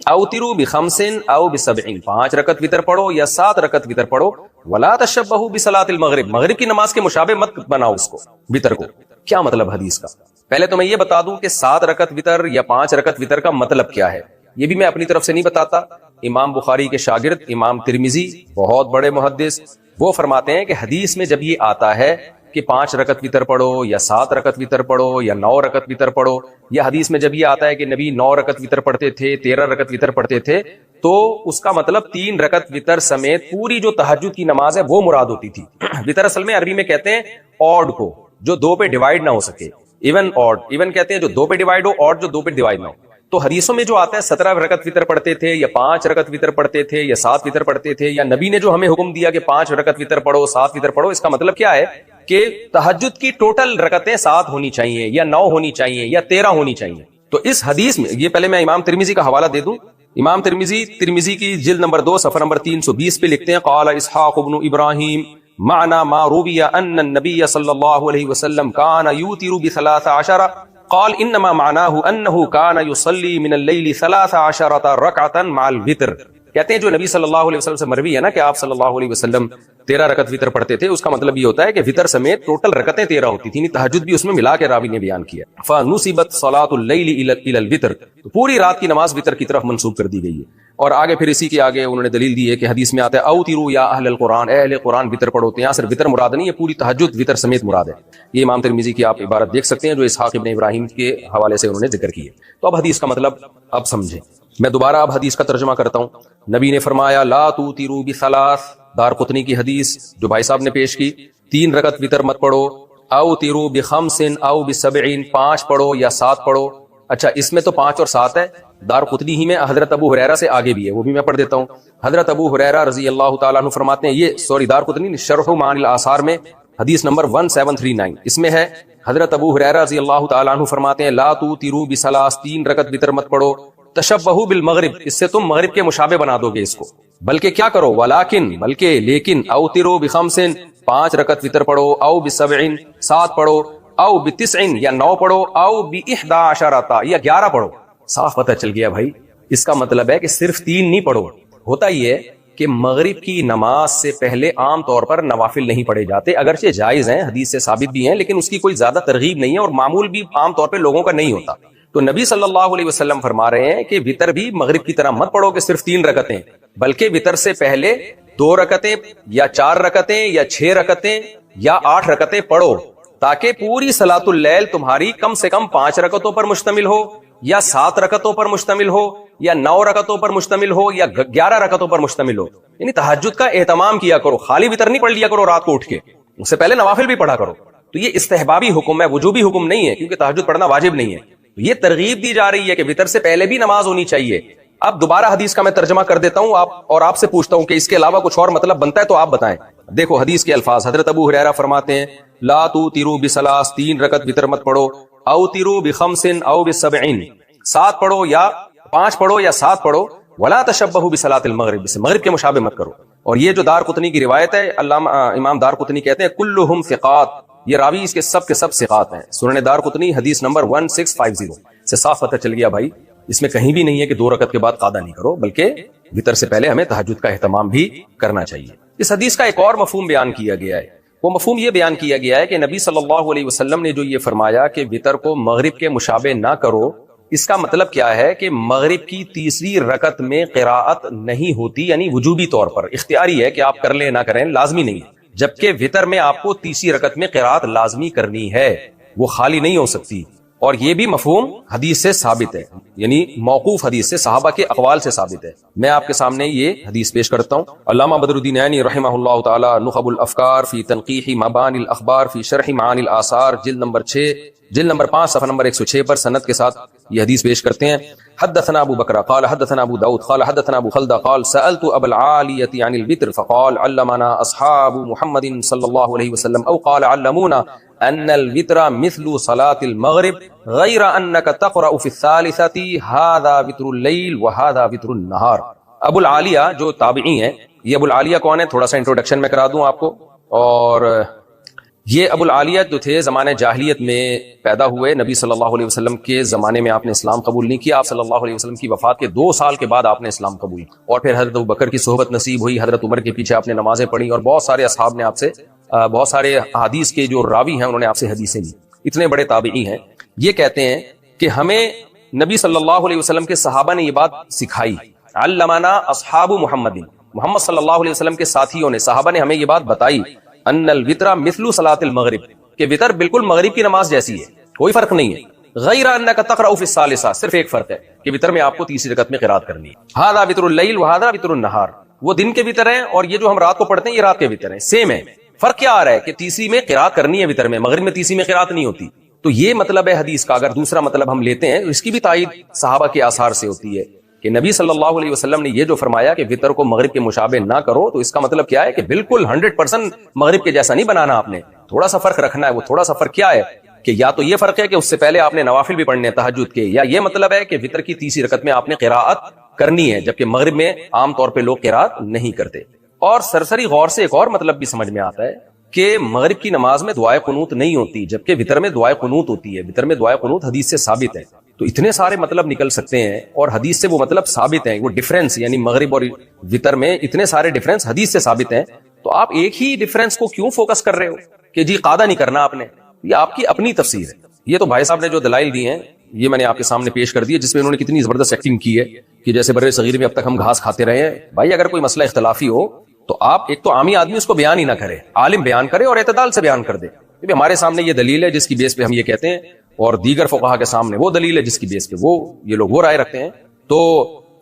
اوتروا بخمس او بسبع, 5 رکعت وتر پڑھو یا 7 رکعت وتر پڑھو, ولا تشبهوا بصلاة المغرب, مغرب کی نماز کے مشابہ مت بناؤ اس کو وتر کو. کیا مطلب حدیث کا؟ پہلے تو میں یہ بتا دوں کہ 7 رکعت وتر یا 5 رکعت وتر کا مطلب کیا ہے, یہ بھی میں اپنی طرف سے نہیں بتاتا. امام بخاری کے شاگرد امام ترمذی بہت بڑے محدث, وہ فرماتے ہیں کہ حدیث میں جب یہ آتا ہے کہ 5 رکعت وتر پڑھو یا 7 رکعت وتر پڑھو یا 9 رکعت وتر پڑھو, یا حدیث میں جب یہ آتا ہے کہ نبی 9 رکعت وتر پڑھتے تھے, 13 رکعت وتر پڑھتے تھے, تو اس کا مطلب 3 رکعت وتر سمیت پوری جو تہجد کی نماز ہے وہ مراد ہوتی تھی. وتر اصل میں عربی میں کہتے ہیں آڈ کو, جو 2 پہ ڈیوائیڈ نہ ہو سکے. ایون آڈ, ایون کہتے ہیں جو 2 پہ ڈیوائیڈ ہو, آڈ جو 2 پہ ڈیوائیڈ نہ ہو. تو حدیثوں میں جو آتا ہے 17 رکعت وتر پڑھتے تھے یا 5 رکعت وتر پڑھتے تھے یا 7 وتر پڑھتے تھے, یا نبی نے جو ہمیں حکم دیا کہ 5 رکعت وتر پڑھو 7 وتر پڑھو, اس کا مطلب کیا ہے کہ تہجد کی ٹوٹل رکعتیں 7 ہونی چاہیے یا 9 ہونی چاہیے یا 13 ہونی چاہیے. تو اس حدیث میں یہ پہلے میں امام ترمذی کا حوالہ دے دوں. امام ترمذی کی جلد نمبر 2 صفحہ نمبر 320 پہ لکھتے ہیں قال اسحاق بن ابراہیم معنى ما روی ان النبی صلی اللہ علیہ وسلم کان یوتر ب13 قال انما معناه انه كان يصلي من الليل 13 ركعه مع الوتر. کہتے ہیں جو نبی صلی اللہ علیہ وسلم سے مروی ہے نا کہ آپ صلی اللہ علیہ وسلم 13 رکعت وتر پڑھتے تھے, اس کا مطلب یہ ہوتا ہے کہ وتر سمیت ٹوٹل رکعتیں 13 ہوتی تھیں, تہجد بھی اس میں ملا کے راوی نے بیان کیا. فنصبت صلاۃ اللیل الی الوتر, تو پوری رات کی نماز وتر کی طرف منسوب کر دی گئی ہے. اور آگے پھر اسی کے آگے انہوں نے دلیل دی ہے کہ حدیث میں آتا ہے اوتروا یا اہل القرآن, اے اہل قرآن وتر پڑھو. یہاں صرف وتر مراد نہیں ہے, پوری تہجد وتر سمیت مراد ہے. یہ امام ترمذی کی آپ عبارت دیکھ سکتے ہیں جو اسحاق ابن ابراہیم کے حوالے سے انہوں نے ذکر کی ہے. تو اب حدیث کا مطلب اب سمجھیں. میں دوبارہ اب حدیث کا ترجمہ کرتا ہوں. نبی نے فرمایا لا توتروا بثلاث, دارقطنی کی حدیث جو بھائی صاحب نے پیش کی, 3 رکعت وتر مت پڑھو. اوتروا بخمس او بسبع, 5 پڑھو یا 7 پڑھو. اچھا اس میں تو 5 اور 7 ہے, دارقطنی ہی میں حضرت ابو ہریرہ سے آگے بھی ہے, وہ بھی میں پڑھ دیتا ہوں. حضرت ابو ہریرہ رضی اللہ تعالیٰ عنہ فرماتے ہیں, یہ دارقطنی شرح معانی الاثار میں حدیث نمبر 1739 اس میں ہے. حضرت ابو ہریرہ رضی اللہ تعالیٰ عنہ فرماتے ہیں لا توتروا بثلاث, 3 رکعت وتر مت پڑھو. تشبہوا بالمغرب, اس سے تم مغرب کے مشابہ بنا دو گے اس کو. بلکہ کیا کرو, ولیکن بلکہ لیکن, اوتروا بخمس, 5 رکعت وتر پڑھو, او بسبع 7 پڑھو, او ب9 یا 9 پڑھو, او ب11 یا 11 پڑھو. صاف پتہ چل گیا بھائی, اس کا مطلب ہے کہ صرف 3 نہیں پڑھو. ہوتا یہ ہے کہ مغرب کی نماز سے پہلے عام طور پر نوافل نہیں پڑھے جاتے, اگرچہ جائز ہیں, حدیث سے ثابت بھی ہیں, لیکن اس کی کوئی زیادہ ترغیب نہیں ہے اور معمول بھی عام طور پہ لوگوں کا نہیں ہوتا. تو نبی صلی اللہ علیہ وسلم فرما رہے ہیں کہ وتر بھی مغرب کی طرح مت پڑھو کہ صرف 3 رکعتیں, بلکہ وتر سے پہلے 2 رکعتیں یا 4 رکعتیں یا 6 رکعتیں یا 8 رکعتیں پڑھو, تاکہ پوری صلاۃ اللیل تمہاری کم سے کم 5 رکعتوں پر مشتمل ہو یا 7 رکعتوں پر مشتمل ہو یا 9 رکعتوں پر مشتمل ہو یا 11 رکعتوں پر مشتمل ہو. یعنی تہجد کا اہتمام کیا کرو, خالی وتر نہیں پڑھ لیا کرو رات کو اٹھ کے, اس سے پہلے نوافل بھی پڑھا کرو. تو یہ استحبابی حکم ہے، وجوبی حکم نہیں ہے، کیونکہ تہجد پڑھنا واجب نہیں ہے. تو یہ ترغیب دی جا رہی ہے کہ وتر سے پہلے بھی نماز ہونی چاہیے. اب دوبارہ حدیث کا میں ترجمہ کر دیتا ہوں آپ سے پوچھتا ہوں کہ اس کے علاوہ کچھ اور مطلب بنتا ہے تو آپ بتائیں. دیکھو حدیث کے الفاظ، حضرت ابو ہریرہ فرماتے ہیں لا توتروا بثلاث، 3 رکعت وتر مت پڑھو، اوتروا بخمس او بسبع، 7 پڑھو یا 5 پڑھو یا 7 پڑھو، ولا تشبہوا بصلاۃ المغرب، سے مغرب کے مشابہ مت کرو. اور یہ جو دارقطنی کی روایت ہے، علامہ امام دارقطنی کہتے ہیں کلہم ثقات، یہ راوی اس کے سب ثقات ہیں. سنن دارقطنی حدیث نمبر 1650 سے صاف پتہ چل گیا بھائی اس میں کہیں بھی نہیں ہے کہ 2 رکعت کے بعد قعدہ نہیں کرو، بلکہ وتر سے پہلے ہمیں تہجد کا اہتمام بھی کرنا چاہیے. اس حدیث کا ایک اور مفہوم بیان کیا گیا ہے، وہ مفہوم یہ بیان کیا گیا ہے کہ نبی صلی اللہ علیہ وسلم نے جو یہ فرمایا کہ وتر کو مغرب کے مشابہ نہ کرو، اس کا مطلب کیا ہے کہ مغرب کی تیسری رکعت میں قراءت نہیں ہوتی، یعنی وجوبی طور پر اختیاری ہے کہ آپ کر لیں نہ کریں، لازمی نہیں ہے. جبکہ وتر میں آپ کو تیسری رکعت میں قراءت لازمی کرنی ہے، وہ خالی نہیں ہو سکتی. اور یہ بھی مفہوم حدیث سے ثابت ہے، یعنی موقوف حدیث سے، صحابہ کے اقوال سے ثابت ہے. میں آپ کے سامنے یہ حدیث پیش کرتا ہوں. علامہ بدر الدین عینی رحمہ اللہ تعالی نخب الافکار فی تنقیح مبانی الاخبار فی شرح معانی الاثار جلد نمبر 5 صفحہ نمبر 106 پر سند کے ساتھ یہ حدیث پیش کرتے ہیں. حدثنا ابو بکر قال حدثنا ابو داود قال حدثنا ابو خلدہ قال سألت ابا العالیة عن الوتر فقال علمنا اصحاب محمد صلی اللہ علیہ وسلم او قال علمونا ان الوتر مثل صلاة المغرب غیر انك تقرأ في الثالثة هذا وتر اللیل وهذا وتر النهار. ابو العالیہ جو تابعی ہیں، یہ ابو العالیہ کون ہے تھوڑا سا انٹروڈکشن میں کرا دوں آپ کو. اور یہ ابو العالیہ جو تھے زمانے جاہلیت میں پیدا ہوئے، نبی صلی اللہ علیہ وسلم کے زمانے میں آپ نے اسلام قبول نہیں کیا. آپ صلی اللہ علیہ وسلم کی وفات کے 2 سال کے بعد آپ نے اسلام قبول، اور پھر حضرت ابوبکر کی صحبت نصیب ہوئی، حضرت عمر کے پیچھے آپ نے نمازیں پڑھی، اور بہت سارے اصحاب نے آپ سے، بہت سارے حدیث کے جو راوی ہیں انہوں نے آپ سے حدیثیں لی. اتنے بڑے تابعی ہیں. یہ کہتے ہیں کہ ہمیں نبی صلی اللہ علیہ وسلم کے صحابہ نے یہ بات سکھائی، علمنا اصحاب محمد صلی اللہ علیہ وسلم کے ساتھیوں نے، صحابہ نے ہمیں یہ بات بتائی، ان الوتر مثل صلاۃ المغرب، کہ وتر بالکل مغرب کی نماز جیسی ہے، کوئی فرق نہیں ہے. غیر انک تقرأ فی الثالثہ، صرف ایک فرق ہے کہ وتر میں آپ کو تیسری رکعت میں قرات کرنی ہے. ھذا وتر اللیل وھذا وتر النہار، وہ دن کے وتر ہیں اور یہ جو ہم رات کو پڑھتے ہیں یہ رات کے وتر ہیں، سیم ہے. فرق کیا آ رہا ہے کہ تیسری میں قرات کرنی ہے وتر میں، مغرب میں تیسری میں قرات نہیں ہوتی. تو یہ مطلب ہے حدیث کا. اگر دوسرا مطلب ہم لیتے ہیں، اس کی بھی تائید صحابہ کے آثار سے ہوتی ہے کہ نبی صلی اللہ علیہ وسلم نے یہ جو فرمایا کہ وتر کو مغرب کے مشابہ نہ کرو، تو اس کا مطلب کیا ہے کہ بالکل 100% مغرب کے جیسا نہیں بنانا آپ نے، تھوڑا سا فرق رکھنا ہے. وہ تھوڑا سا فرق کیا ہے کہ یا تو یہ فرق ہے کہ اس سے پہلے آپ نے نوافل بھی پڑھنے ہیں تہجد کے، یا یہ مطلب ہے کہ وتر کی تیسری رکعت میں آپ نے قراءت کرنی ہے، جبکہ مغرب میں عام طور پہ لوگ قراءت نہیں کرتے. اور سرسری غور سے ایک اور مطلب بھی سمجھ میں آتا ہے کہ مغرب کی نماز میں دعائے قنوت نہیں ہوتی، جبکہ وتر میں دعائے قنوت ہوتی ہے. وتر میں دعائے قنوت حدیث سے ثابت ہے. تو اتنے سارے مطلب نکل سکتے ہیں، اور حدیث سے وہ مطلب ثابت ہیں، وہ ڈفرینس یعنی مغرب اور وتر میں اتنے سارے ڈفرینس حدیث سے ثابت ہیں. تو آپ ایک ہی ڈفرینس کو کیوں فوکس کر رہے ہو کہ جی قعدہ نہیں کرنا آپ نے؟ یہ آپ کی اپنی تفسیر ہے. یہ تو بھائی صاحب نے جو دلائل دی ہیں یہ میں نے آپ کے سامنے پیش کر دی ہے، جس میں انہوں نے کتنی زبردست ایکٹنگ کی ہے کہ جیسے برے صغیر میں اب تک ہم گھاس کھاتے رہے ہیں. بھائی اگر کوئی مسئلہ اختلافی ہو تو آپ ایک تو عامی آدمی اس کو بیان ہی نہ کرے، عالم بیان کرے اور اعتدال سے بیان کر دے. ہمارے سامنے یہ دلیل ہے جس کی بیس پہ ہم یہ کہتے ہیں، اور دیگر فقہا کے سامنے وہ دلیل ہے جس کی بیس پہ وہ یہ لوگ وہ رائے رکھتے ہیں. تو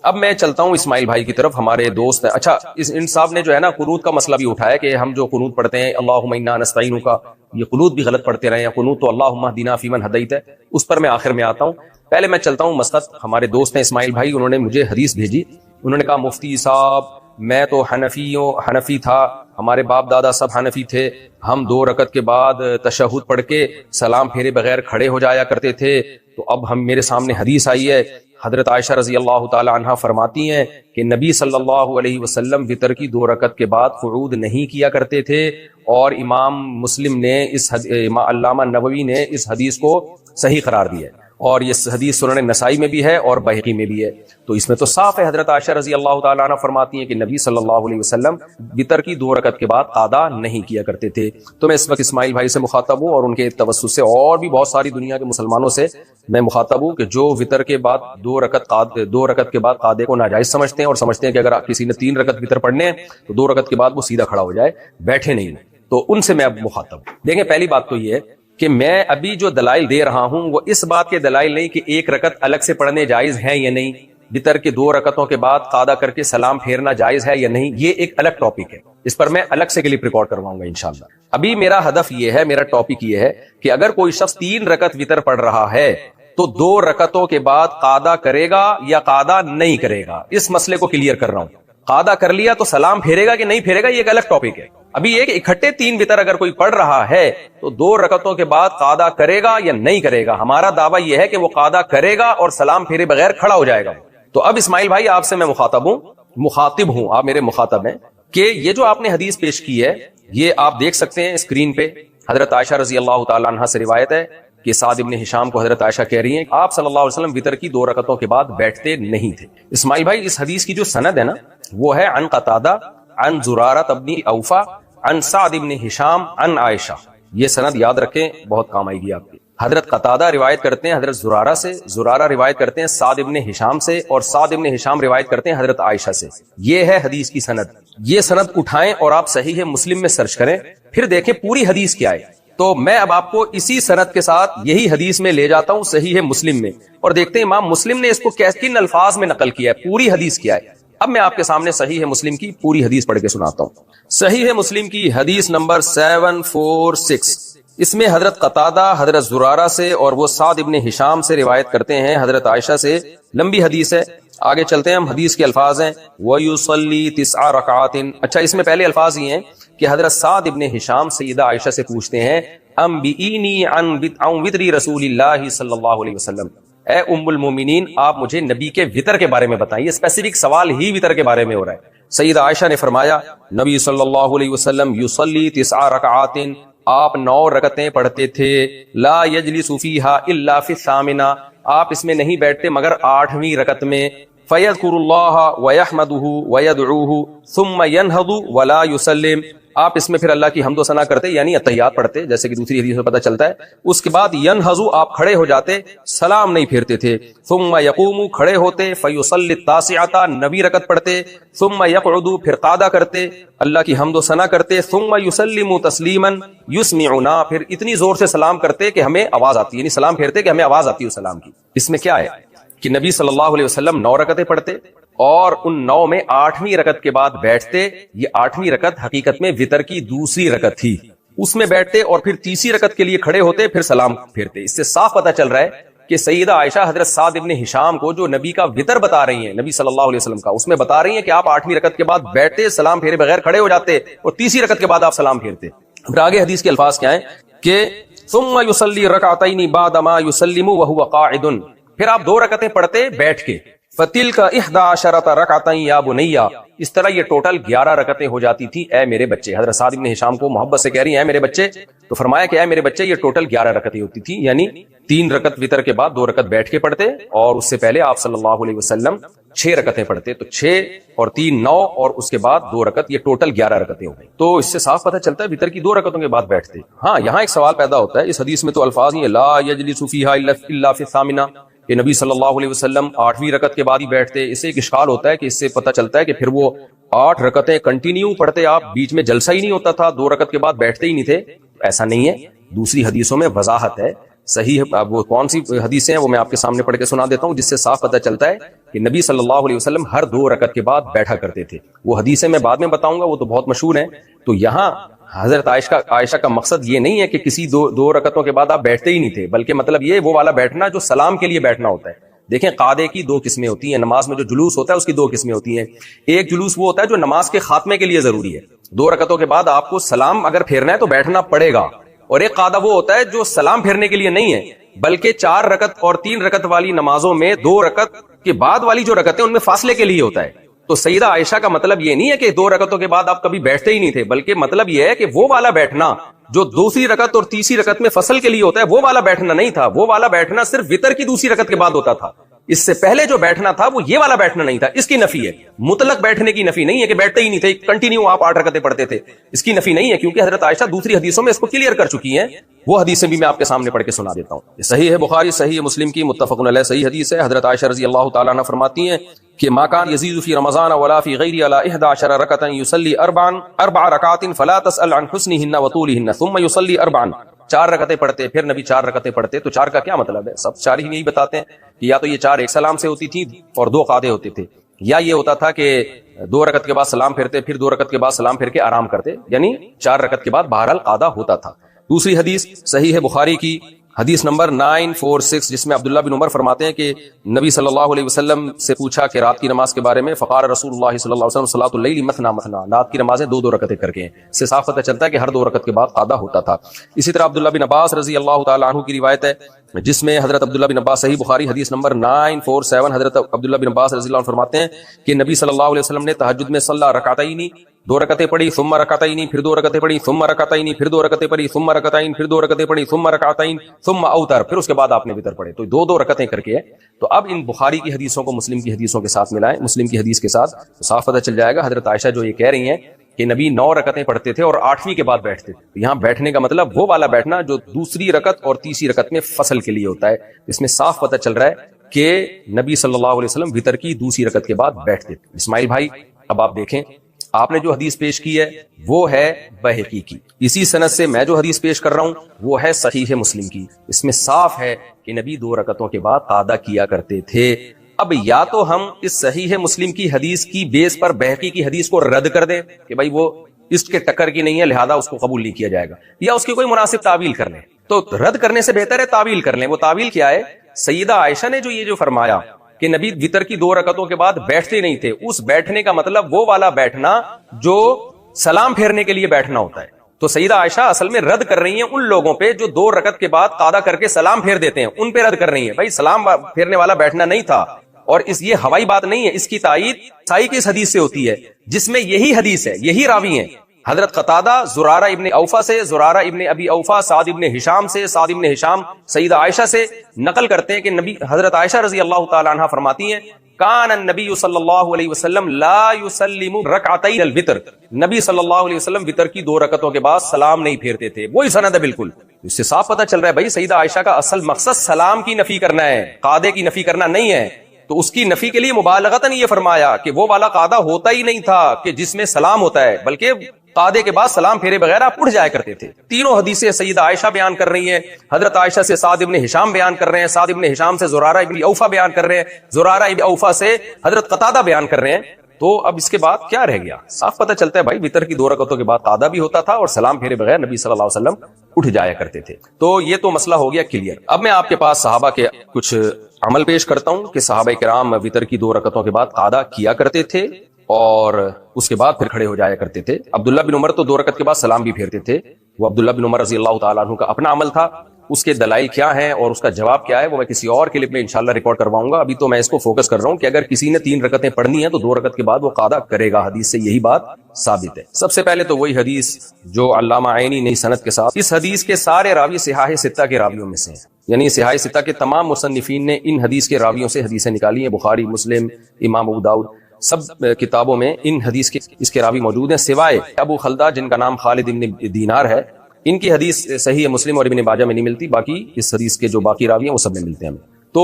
اب میں چلتا ہوں اسماعیل بھائی کی طرف، ہمارے دوست ہیں. اچھا ان صاحب نے جو ہے نا قنوت کا مسئلہ بھی اٹھایا کہ ہم جو قنوت پڑھتے ہیں اللہم انا نستعینک کا، یہ قنوت بھی غلط پڑھتے رہے ہیں. قنوت تو اللہم اہدنا فیمن ہدیت ہے، اس پر میں آخر میں آتا ہوں. پہلے میں چلتا ہوں مسقط. ہمارے دوست ہیں اسماعیل بھائی، انہوں نے مجھے حدیث بھیجی. انہوں نے کہا مفتی صاحب میں تو حنفی تھا، ہمارے باپ دادا سب حنفی تھے، ہم 2 رکعت کے بعد تشہد پڑھ کے سلام پھیرے بغیر کھڑے ہو جایا کرتے تھے. تو اب ہم میرے سامنے حدیث آئی ہے، حضرت عائشہ رضی اللہ تعالی عنہا فرماتی ہیں کہ نبی صلی اللہ علیہ وسلم وتر کی 2 رکعت کے بعد قعود نہیں کیا کرتے تھے، اور امام مسلم نے علامہ نووی نے اس حدیث کو صحیح قرار دیا ہے، اور یہ حدیث سنن نسائی میں بھی ہے اور بہقی میں بھی ہے. تو اس میں تو صاف ہے، حضرت عائشہ رضی اللہ تعالیٰ عنہ فرماتی ہیں کہ نبی صلی اللہ علیہ وسلم وتر کی 2 رکعت کے بعد قعدہ نہیں کیا کرتے تھے. تو میں اس وقت اسماعیل بھائی سے مخاطب ہوں، اور ان کے توسط سے اور بھی بہت ساری دنیا کے مسلمانوں سے میں مخاطب ہوں کہ جو وتر کے بعد 2 رکعت کے بعد قعدے کو ناجائز سمجھتے ہیں، اور سمجھتے ہیں کہ اگر کسی نے 3 رکعت وتر پڑھنے ہیں تو 2 رکعت کے بعد وہ سیدھا کھڑا ہو جائے، بیٹھے نہیں. تو ان سے میں اب مخاطب ہوں. دیکھیں پہلی بات تو یہ ہے کہ میں ابھی جو دلائل دے رہا ہوں وہ اس بات کے دلائل نہیں کہ 1 رکعت الگ سے پڑھنے جائز ہیں یا نہیں. وطر کے 2 رکعتوں کے بعد قادہ کر کے سلام پھیرنا جائز ہے یا نہیں، یہ ایک الگ ٹاپک ہے، اس پر میں الگ سے کلپ ریکارڈ کرواؤں گا انشاءاللہ۔ ابھی میرا ہدف یہ ہے، میرا ٹاپک یہ ہے کہ اگر کوئی شخص 3 رکعت وطر پڑھ رہا ہے تو 2 رکعتوں کے بعد قادہ کرے گا یا قادہ نہیں کرے گا، اس مسئلے کو کلیئر کر رہا ہوں۔ قادہ کر لیا تو سلام پھیرے گا کہ نہیں پھیرے گا، یہ ایک الگ ٹاپک ہے۔ ابھی ایک اکٹھے 3 وطر اگر کوئی پڑھ رہا ہے تو 2 رکعتوں کے بعد قادہ کرے گا یا نہیں کرے گا۔ ہمارا دعویٰ یہ ہے کہ وہ قادہ کرے گا اور سلام پھیرے بغیر کھڑا ہو جائے گا۔ تو اب اسماعیل بھائی آپ سے میں مخاطب ہوں، آپ میرے مخاطب ہیں کہ یہ جو آپ نے حدیث پیش کی ہے یہ آپ دیکھ سکتے ہیں اسکرین پہ، حضرت عائشہ رضی اللہ تعالی عنہا سے روایت ہے کہ سعد ابن ہشام کو حضرت عائشہ کہہ رہی ہیں آپ صلی اللہ علیہ وسلم وطر کی 2 رکعتوں کے بعد بیٹھتے نہیں تھے۔ اسماعیل بھائی اس حدیث کی جو سند ہے نا وہ ہے عن قتادہ عن زرارہ ابن اوفا عن سعد ابن ہشام عن عائشہ، یہ سند یاد رکھیں، بہت کام آئے گی آپ کی۔ حضرت قتادہ روایت کرتے ہیں حضرت زرارہ سے، زرارہ روایت کرتے ہیں سعد ابن ہشام سے، اور سعد ابن ہشام روایت کرتے ہیں حضرت عائشہ سے۔ یہ ہے حدیث کی سند۔ یہ سند اٹھائیں اور آپ صحیح مسلم میں سرچ کریں، پھر دیکھیں پوری حدیث کیا ہے۔ تو میں اب آپ کو اسی سند کے ساتھ یہی حدیث میں لے جاتا ہوں صحیح مسلم میں، اور دیکھتے ہیں امام مسلم نے اس کو کن الفاظ میں نقل کیا ہے، پوری حدیث کیا ہے۔ اب میں آپ کے سامنے صحیح مسلم کی پوری حدیث پڑھ کے سناتا ہوں۔ صحیح مسلم کی حدیث نمبر 746، اس میں حضرت قتادہ حضرت زرارہ سے اور وہ سعد ابن ہشام سے روایت کرتے ہیں حضرت عائشہ سے، لمبی حدیث ہے۔ آگے چلتے ہیں ہم، حدیث کے الفاظ ہیں وَيُصَلِّي 9 رکعات۔ اچھا اس میں پہلے الفاظ یہ ہیں کہ حضرت سعد ابن ہشام سیدہ عائشہ سے پوچھتے ہیں انبئینی عن وطر رسول اللہ صلی اللہ علیہ وسلم، اے ام المومنین آپ مجھے نبی کے وطر کے بارے میں بتائیں۔ یہ اسپیسیفک سوال ہی وطر کے بارے میں ہو رہا ہے۔ سیدہ عائشہ نے فرمایا نبی صلی اللہ علیہ وسلم یصلی 9 رکعات، آپ 9 رکعتیں پڑھتے تھے، لا یجلس فیہا الا فی الثامنہ، آپ اس میں نہیں بیٹھتے مگر 8ویں رکعت میں، فیذکر اللہ ویحمدہ ویدعوہ ثم ینہض ولا یسلم، آپ اس میں پھر اللہ کی حمد و ثنا کرتے یعنی اتحیات پڑھتے، جیسے کہ دوسری حدیث میں پتہ چلتا ہے۔ اس کے بعد ینہض آپ کھڑے ہو جاتے، سلام نہیں پھیرتے تھے، ثم یقوم کھڑے ہوتے، فیصلی التاسعۃ 9 رکعت پڑھتے، ثم یقعد پھر قعدہ کرتے، اللہ کی حمد و ثنا کرتے، ثم یسلم تسلیما یسمعنا پھر اتنی زور سے سلام کرتے کہ ہمیں آواز آتی ہے، یعنی سلام پھیرتے کہ ہمیں آواز آتی ہے سلام کی۔ اس میں کیا ہے کہ نبی صلی اللہ علیہ وسلم 9 رکعتیں پڑھتے اور ان 9 میں 8ویں رکعت کے بعد بیٹھتے۔ یہ 8ویں رکعت حقیقت میں وطر کی دوسری رکعت تھی، اس میں بیٹھتے اور پھر تیسری رکعت کے لیے کھڑے ہوتے، پھر سلام پھیرتے۔ اس سے صاف پتہ چل رہا ہے کہ سیدہ عائشہ حضرت سعد ابن ہشام کو جو نبی کا وطر بتا رہی ہیں، نبی صلی اللہ علیہ وسلم کا، اس میں بتا رہی ہیں کہ آپ 8ویں رکعت کے بعد بیٹھتے، سلام پھیرے بغیر کھڑے ہو جاتے اور تیسری رکعت کے بعد آپ سلام پھیرتے۔ پھر آگے حدیث کے الفاظ کیا ہیں کہ ثم یصلی رکعتین بعد ما یسلم وهو قاعد، پھر آپ 2 رکعتیں پڑھتے بیٹھ کے، فتلک 11 رکعتیں یا بنیا، اس طرح یہ ٹوٹل 11 رکعتیں ہو جاتی تھی اے میرے بچے۔ حضرت سعد بن ہشام کو محبت سے کہہ رہی ہیں اے میرے بچے، تو فرمایا کہ اے میرے بچے یہ ٹوٹل 11 رکعتیں ہوتی تھی، یعنی 3 رکعت وطر کے بعد 2 رکعت بیٹھ کے پڑھتے، اور اس سے پہلے آپ صلی اللہ علیہ وسلم 6 رکعتیں پڑھتے، تو 6 اور 3 9 اور اس کے بعد 2 رکعت، یہ ٹوٹل 11 رکعتیں ہو گئی۔ تو اس سے صاف پتہ چلتا ہے وطر کی 2 رکعتوں کے بعد بیٹھتے۔ ہاں یہاں ایک سوال پیدا ہوتا ہے، اس حدیث میں تو الفاظ ہیں لا یجلس فیہا الا فی الثامنہ، کہ نبی صلی اللہ علیہ وسلم 8ویں رکعت کے بعد ہی بیٹھتے۔ اس سے ایک اشکال ہوتا ہے کہ اس سے پتہ چلتا ہے کہ پھر وہ 8 رکعتیں کنٹینیو پڑھتے، آپ بیچ میں جلسہ ہی نہیں ہوتا تھا، 2 رکعت کے بعد بیٹھتے ہی نہیں تھے، ایسا نہیں ہے۔ دوسری حدیثوں میں وضاحت ہے صحیح، وہ کون سی حدیثیں ہیں وہ میں آپ کے سامنے پڑھ کے سنا دیتا ہوں، جس سے صاف پتہ چلتا ہے کہ نبی صلی اللہ علیہ وسلم ہر 2 رکعت کے بعد بیٹھا کرتے تھے۔ وہ حدیثیں میں بعد میں بتاؤں گا، وہ تو بہت مشہور ہیں۔ تو یہاں حضرت عائشہ کا مقصد یہ نہیں ہے کہ کسی دو رکعتوں کے بعد آپ بیٹھتے ہی نہیں تھے، بلکہ مطلب یہ وہ والا بیٹھنا جو سلام کے لیے بیٹھنا ہوتا ہے۔ دیکھیں قعدے کی 2 قسمیں ہوتی ہیں، نماز میں جو جلوس ہوتا ہے اس کی 2 قسمیں ہوتی ہیں۔ ایک جلوس وہ ہوتا ہے جو نماز کے خاتمے کے لیے ضروری ہے، 2 رکعتوں کے بعد آپ کو سلام اگر پھیرنا ہے تو بیٹھنا پڑے گا، اور ایک قعدہ وہ ہوتا ہے جو سلام پھیرنے کے لیے نہیں ہے، بلکہ 4 رکعت اور 3 رکعت والی نمازوں میں 2 رکعت کے بعد والی جو رکعتیں ان میں فاصلے کے لیے ہوتا ہے۔ تو سیدہ عائشہ کا مطلب یہ نہیں ہے کہ 2 رکعتوں کے بعد آپ کبھی بیٹھتے ہی نہیں تھے، بلکہ مطلب یہ ہے کہ وہ والا بیٹھنا جو دوسری رکعت اور تیسری رکعت میں فصل کے لیے ہوتا ہے وہ والا بیٹھنا نہیں تھا، وہ والا بیٹھنا صرف وطر کی دوسری رکعت کے بعد ہوتا تھا۔ اس سے پہلے جو بیٹھنا تھا وہ یہ والا بیٹھنا نہیں تھا، اس کی نفی ہے۔ مطلق بیٹھنے کی نفی نہیں ہے کہ بیٹھتے ہی نہیں تھے، کنٹینیو آپ 8 رکعتیں پڑھتے تھے، اس کی نفی نہیں ہے، کیونکہ حضرت عائشہ دوسری حدیثوں میں اس کو کلیئر کر چکی ہیں۔ وہ حدیثیں بھی میں آپ کے سامنے پڑھ کے سنا دیتا ہوں۔ یہ صحیح ہے بخاری، صحیح مسلم کی متفق علیہ صحیح حدیث ہے۔ حضرت عائشہ رضی اللہ تعالیٰ عنہ فرماتی ہیں کہ ما کان یزید فی رمضان ولا فی غیرہ علی 11 رکعۃ یصلی 4 رکعات فلا تسأل عن حسنہن وطولہن ثم یصلی 4، 4 رکعتیں پڑھتے پھر نبی 4 رکعتیں پڑھتے، تو 4 کا کیا مطلب ہے؟ سب 4 ہی نہیں بتاتے ہیں کہ یا تو یہ 4 ایک سلام سے ہوتی تھی اور 2 قعدے ہوتے تھے، یا یہ ہوتا تھا کہ 2 رکعت کے بعد سلام پھرتے پھر 2 رکعت کے بعد سلام پھر کے آرام کرتے، یعنی 4 رکعت کے بعد بہرحال قعدہ ہوتا تھا۔ دوسری حدیث صحیح ہے بخاری کی حدیث نمبر 946، جس میں عبداللہ بن عمر فرماتے ہیں کہ نبی صلی اللہ علیہ وسلم سے پوچھا کہ رات کی نماز کے بارے میں، فقال رسول اللہ صلی اللہ علیہ وسلم صلاۃ اللیل مثنی مثنی، رات کی نمازیں 2 رکعتیں کر کے ہیں۔ اس سے صاف پتہ چلتا ہے کہ ہر 2 رکعت کے بعد قعدہ ہوتا تھا۔ اسی طرح عبداللہ بن عباس رضی اللہ تعالی عنہ کی روایت ہے جس میں حضرت عبداللہ بن عباس، صحیح بخاری حدیث نمبر 947، حضرت عبداللہ بن عباس رضی اللہ عنہ فرماتے ہیں کہ نبی صلی اللہ علیہ وسلم نے تہجد میں صلی رکعتین، 2 رکعتیں پڑھی، ثم رکعتین، پھر 2 رکعتیں پڑھی، ثم رکعتین، پھر 2 رکعتیں پڑھی، ثم رکعتین، پھر 2 رکعتیں پڑھی، ثم رکعتین، ثم اوتر، پھر اس کے بعد آپ نے وتر پڑھے، تو 2 رکعتیں کر کے ہے۔ تو اب ان بخاری کی حدیثوں کو مسلم کی حدیثوں کے ساتھ ملائیں، مسلم کی حدیث کے ساتھ، تو صاف پتہ چل جائے گا حضرت عائشہ جو یہ کہہ رہی ہیں کہ نبی 9 رکعتیں پڑھتے تھے اور 8ویں کے بعد بیٹھتے تھے، تو یہاں بیٹھنے کا مطلب وہ والا بیٹھنا جو دوسری رکعت اور تیسری رکعت میں فصل کے لیے ہوتا ہے۔ اس میں صاف پتہ چل رہا ہے کہ نبی صلی اللہ علیہ وسلم وتر کی دوسری رکعت کے بعد بیٹھتے تھے۔ اسماعیل بھائی اب آپ دیکھیں، آپ نے جو حدیث پیش کی ہے وہ ہے بہقی کی، اسی سند سے میں جو حدیث پیش کر رہا ہوں وہ ہے صحیح مسلم کی۔ اس میں صاف ہے کہ نبی 2 رکعتوں کے بعد قعدہ کیا کرتے تھے۔ اب یا تو ہم اس صحیح مسلم کی حدیث کی بیس پر بہقی کی حدیث کو رد کر دیں کہ بھائی وہ اس کے ٹکر کی نہیں ہے لہذا اس کو قبول نہیں کیا جائے گا، یا اس کی کوئی مناسب تعویل کر لیں۔ تو رد کرنے سے بہتر ہے تعویل کر لیں۔ وہ تعویل کیا ہے؟ سیدہ عائشہ نے جو فرمایا کہ نبی وتر کی 2 رکعتوں کے بعد بیٹھتے نہیں تھے، اس بیٹھنے کا مطلب وہ والا بیٹھنا جو سلام پھیرنے کے لیے بیٹھنا ہوتا ہے۔ تو سیدہ عائشہ اصل میں رد کر رہی ہیں ان لوگوں پہ جو 2 رکعت کے بعد قعدہ کر کے سلام پھیر دیتے ہیں، ان پہ رد کر رہی ہیں۔ بھائی سلام پھیرنے والا بیٹھنا نہیں تھا، اور یہ ہوائی بات نہیں ہے، اس کی تائید صحیح کس حدیث سے ہوتی ہے جس میں یہی حدیث ہے، یہی راوی ہیں، حضرت قتادہ زرارہ ابن اوفا سے، زرارہ ابن ابی اوفا سعد ابن ہشام سے، سعد ابن ہشام سیدہ عائشہ سے نقل کرتے ہیں کہ نبی حضرت عائشہ رضی اللہ تعالی عنہ فرماتی ہیں کان النبی صلی اللہ علیہ وسلم لا یسلم رکعتین الوتر، نبی صلی اللہ علیہ وسلم وتر کی 2 رکعتوں کے بعد سلام نہیں پھیرتے تھے۔ وہی سند ہے بالکل۔ اس سے صاف پتہ چل رہا ہے بھائی سیدہ عائشہ کا اصل مقصد سلام کی نفی کرنا ہے، قعدے کی نفی کرنا نہیں ہے۔ تو اس کی نفی کے لیے مبالغتاً یہ فرمایا کہ وہ والا قعدہ ہوتا ہی نہیں تھا کہ جس میں سلام ہوتا ہے، بلکہ قعدے کے بعد سلام پھیرے بغیر آپ اٹھ جایا کرتے تھے۔ تینوں حدیثیں سیدہ عائشہ بیان کر رہی ہیں، حضرت عائشہ سے سعد ابن ہشام بیان کر رہے ہیں، سعد ابن ہشام سے زرارہ ابن اوفا بیان کر رہے ہیں، زرارہ ابن اوفا سے حضرت قتادہ بیان کر رہے ہیں۔ تو اب اس کے بعد کیا رہ گیا؟ صاف پتہ چلتا ہے بھائی وتر کی 2 رکعتوں کے بعد قعدہ بھی ہوتا تھا اور سلام پھیرے بغیر نبی صلی اللہ علیہ وسلم اٹھ جایا کرتے تھے۔ تو یہ تو مسئلہ ہو گیا کلیئر۔ اب میں آپ کے پاس صحابہ کے کچھ عمل پیش کرتا ہوں کہ صحابہ کرام وتر کی 2 رکعتوں کے بعد قعدہ کیا کرتے تھے اور اس کے بعد پھر کھڑے ہو جایا کرتے تھے۔ عبداللہ بن عمر تو 2 رکعت کے بعد سلام بھی پھیرتے تھے، وہ عبداللہ بن عمر رضی اللہ تعالیٰ عنہ کا اپنا عمل تھا۔ اس کے دلائل کیا ہیں اور اس کا جواب کیا ہے وہ میں کسی اور کلپ میں انشاءاللہ ریکارڈ کرواؤں گا۔ ابھی تو میں اس کو فوکس کر رہا ہوں کہ اگر کسی نے 3 رکعتیں پڑھنی ہیں تو 2 رکعت کے بعد وہ قعدہ کرے گا، حدیث سے یہی بات ثابت ہے۔ سب سے پہلے تو وہی حدیث جو علامہ عینی نے سند کے ساتھ، اس حدیث کے سارے راوی صحاح ستہ کے راویوں میں سے ہیں، یعنی صحاح ستہ کے تمام مصنفین نے ان حدیث کے راویوں سے حدیثیں نکالی ہیں۔ بخاری، مسلم، امام ابو داؤد، سب کتابوں میں ان حدیث کے اس کے راوی موجود ہیں سوائے ابو خلدہ جن کا نام خالد ابن دینار ہے۔ ان کی حدیث صحیح مسلم اور ابن ماجہ میں نہیں ملتی، باقی اس حدیث کے جو باقی راوی ہیں وہ سب میں ملتے ہیں ہمیں۔ تو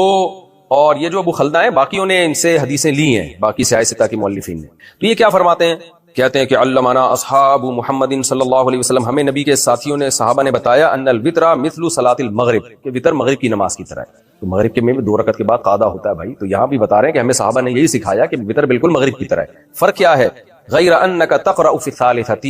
اور یہ جو ابو خلدہ ہیں باقیوں نے ان سے حدیثیں لی ہیں، باقی صحاح ستہ کے مؤلفین نے۔ تو یہ کیا فرماتے ہیں؟ کہتے ہیں کہ علمنا اصحاب محمد صلی اللہ علیہ وسلم، ہمیں نبی کے ساتھیوں نے صحابہ نے بتایا ان الوتر مثل صلاۃ المغرب، کہ وتر مغرب کی نماز کی طرح ہے۔ تو مغرب کے میں 2 رکعت کے بعد قعدہ ہوتا ہے بھائی، تو یہاں بھی بتا رہے ہیں کہ ہمیں صحابہ نے یہی سکھایا کہ وتر بالکل مغرب کی طرح ہے۔ فرق کیا ہے؟ غیر انک تقرأ فی الثالثۃ،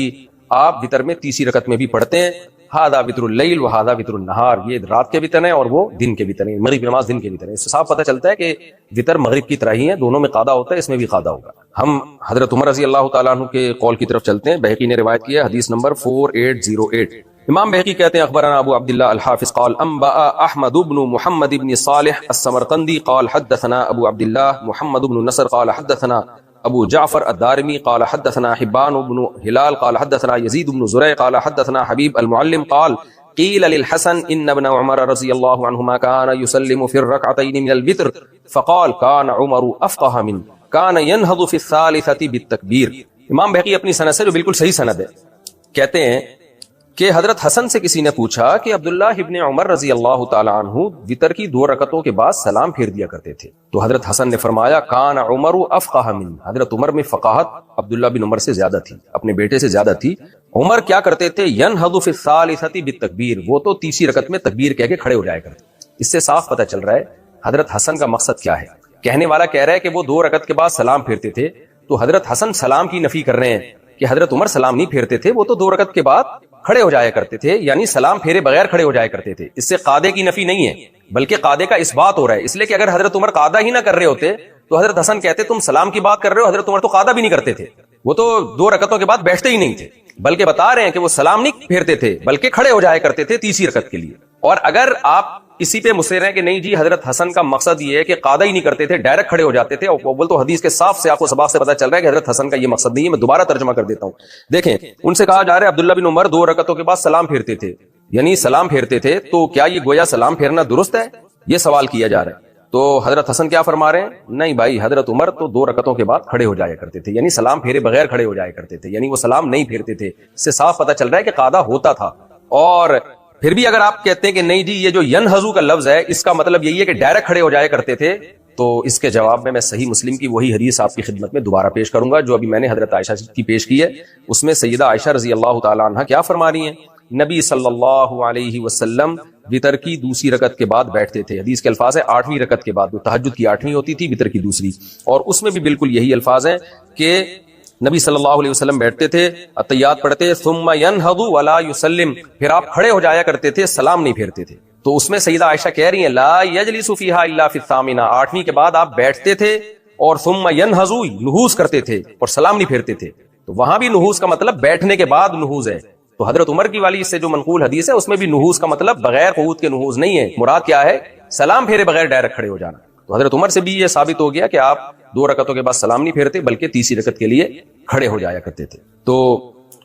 آپ وتر میں تیسری رکعت میں بھی پڑھتے ہیں، ھذا وتر اللیل و ھذا وتر النہار، یہ رات کے وتر ہیں اور وہ دن کے وتر ہیں، مغرب کی نماز دن کے وتر ہیں۔ اس سے صاف پتہ چلتا ہے کہ وتر مغرب کی طرح ہی ہے، دونوں میں قعدہ ہوتا ہے، اس میں بھی قعدہ ہوگا۔ ہم حضرت عمر رضی اللہ تعالیٰ عنہ کے قول کی طرف چلتے ہیں۔ بہقی نے روایت کی ہے حدیث نمبر 4808۔ امام بہقی کہتے ہیں اخبرنا ابو عبداللہ الحافظ قال انبأ احمد بن محمد بن صالح السمرقندی قال حدثنا ابو عبداللہ محمد بن نصر قال حدثنا ابو جعفر الدارمی قال حدثنا حبان بن ہلال قال حدثنا یزید بن زرع قال حدثنا حبیب المعلم قال قیل للحسن ان ابن عمر رضی اللہ عنہما كان يسلم في الركعتين من الوتر فقال كان عمر افقه من كان ينهض في الثالثة بالتکبیر۔ امام بہقی اپنی سند سے جو بالکل صحیح سند ہے کہتے ہیں کہ حضرت حسن سے کسی نے پوچھا کہ عبداللہ ابن عمر رضی اللہ تعالی عنہ وتر کی 2 رکعتوں کے بعد سلام پھیر دیا کرتے تھے، تو حضرت حسن نے فرمایا کان عمر افقہ من، حضرت عمر میں فقاہت عبداللہ بن عمر سے زیادہ تھی، اپنے بیٹے سے زیادہ تھی، عمر کیا کرتے تھے؟ ینہض فی الثالثۃ بالتکبیر، وہ تو تیسری رکعت میں تکبیر کہہ کے کھڑے ہو جایا کرتے. اس سے صاف پتہ چل رہا ہے حضرت حسن کا مقصد کیا ہے. کہنے والا کہہ رہا ہے کہ وہ 2 رکعت کے بعد سلام پھیرتے تھے، تو حضرت حسن سلام کی نفی کر رہے ہیں کہ حضرت عمر سلام نہیں پھیرتے تھے، وہ تو 2 رکعت کے بعد کھڑے ہو جایا کرتے تھے، یعنی سلام پھیرے بغیر کھڑے ہو جایا کرتے تھے. اس سے قادے کی نفی نہیں ہے بلکہ قادے کا اثبات ہو رہا ہے، اس لیے کہ اگر حضرت عمر قادہ ہی نہ کر رہے ہوتے تو حضرت حسن کہتے تم سلام کی بات کر رہے ہو، حضرت عمر تو قادہ بھی نہیں کرتے تھے، وہ تو 2 رکعتوں کے بعد بیٹھتے ہی نہیں تھے، بلکہ بتا رہے ہیں کہ وہ سلام نہیں پھیرتے تھے بلکہ کھڑے ہو جایا کرتے تھے تیسری رکعت کے لیے. اور اگر آپ اسی پہ مصر ہیں کہ نہیں جی حضرت حسن کا مقصد یہ ہے کہ قادہ ہی نہیں کرتے تھے، ڈائریکٹ کھڑے ہو جاتے تھے، اول تو حدیث کے صاف سے آپ کو سباق سے پتہ چل رہا ہے کہ حضرت حسن کا یہ مقصد نہیں ہے. میں دوبارہ ترجمہ کر دیتا ہوں. دیکھیں ان سے کہا جا رہا ہے عبداللہ بن عمر 2 رکعتوں کے بعد سلام پھیرتے تھے، یعنی سلام پھیرتے تھے، تو کیا یہ گویا سلام پھیرنا درست ہے؟ یہ سوال کیا جا رہا ہے. تو حضرت حسن کیا فرما رہے ہیں؟ نہیں بھائی، حضرت عمر تو 2 رکعتوں کے بعد کھڑے ہو جایا کرتے تھے، یعنی سلام پھیرے بغیر کھڑے ہو جایا کرتے تھے، یعنی وہ سلام نہیں پھیرتے تھے. اس سے صاف پتہ چل رہا ہے کہ قادہ ہوتا تھا. اور پھر بھی اگر آپ کہتے ہیں کہ نہیں جی یہ جو ینہضو کا لفظ ہے اس کا مطلب یہی ہے کہ ڈائریکٹ کھڑے ہو جایا کرتے تھے، تو اس کے جواب میں صحیح مسلم کی وہی حدیث آپ کی خدمت میں دوبارہ پیش کروں گا جو ابھی میں نے حضرت عائشہ کی پیش کی ہے. اس میں سیدہ عائشہ رضی اللہ تعالی عنہا کیا فرما رہی ہیں؟ نبی صلی اللہ علیہ وسلم وتر کی دوسری رکعت کے بعد بیٹھتے تھے. حدیث کے الفاظ ہیں 8ویں رکعت کے بعد، وہ تہجد کی 8ویں ہوتی تھی، وتر کی دوسری، اور اس میں بھی بالکل یہی الفاظ ہیں کہ نبی صلی اللہ علیہ وسلم بیٹھتے تھے، اتحیات پڑھتے، ثم ینہض ولا یسلم، پھر آپ کھڑے ہو جایا کرتے تھے، سلام نہیں پھیرتے تھے. تو اس میں سیدہ عائشہ کہہ رہی ہیں لا یجلس فیہا الا فی الثامنہ، 8ویں کے بعد آپ بیٹھتے تھے اور ثم ینہض نہوض کرتے تھے اور سلام نہیں پھیرتے تھے. تو وہاں بھی نہوض کا مطلب بیٹھنے کے بعد نہوض ہے. تو حضرت عمر کی والی اس سے جو منقول حدیث ہے اس میں بھی نہوض کا مطلب بغیر قعود کے نہوض نہیں ہے، مراد کیا ہے؟ سلام پھیرے بغیر ڈائریکٹ کھڑے ہو جانا. تو حضرت عمر سے بھی یہ ثابت ہو گیا کہ آپ 2 رکعتوں کے بعد سلام نہیں پھیرتے بلکہ تیسری رکعت کے لیے کھڑے ہو جایا کرتے تھے. تو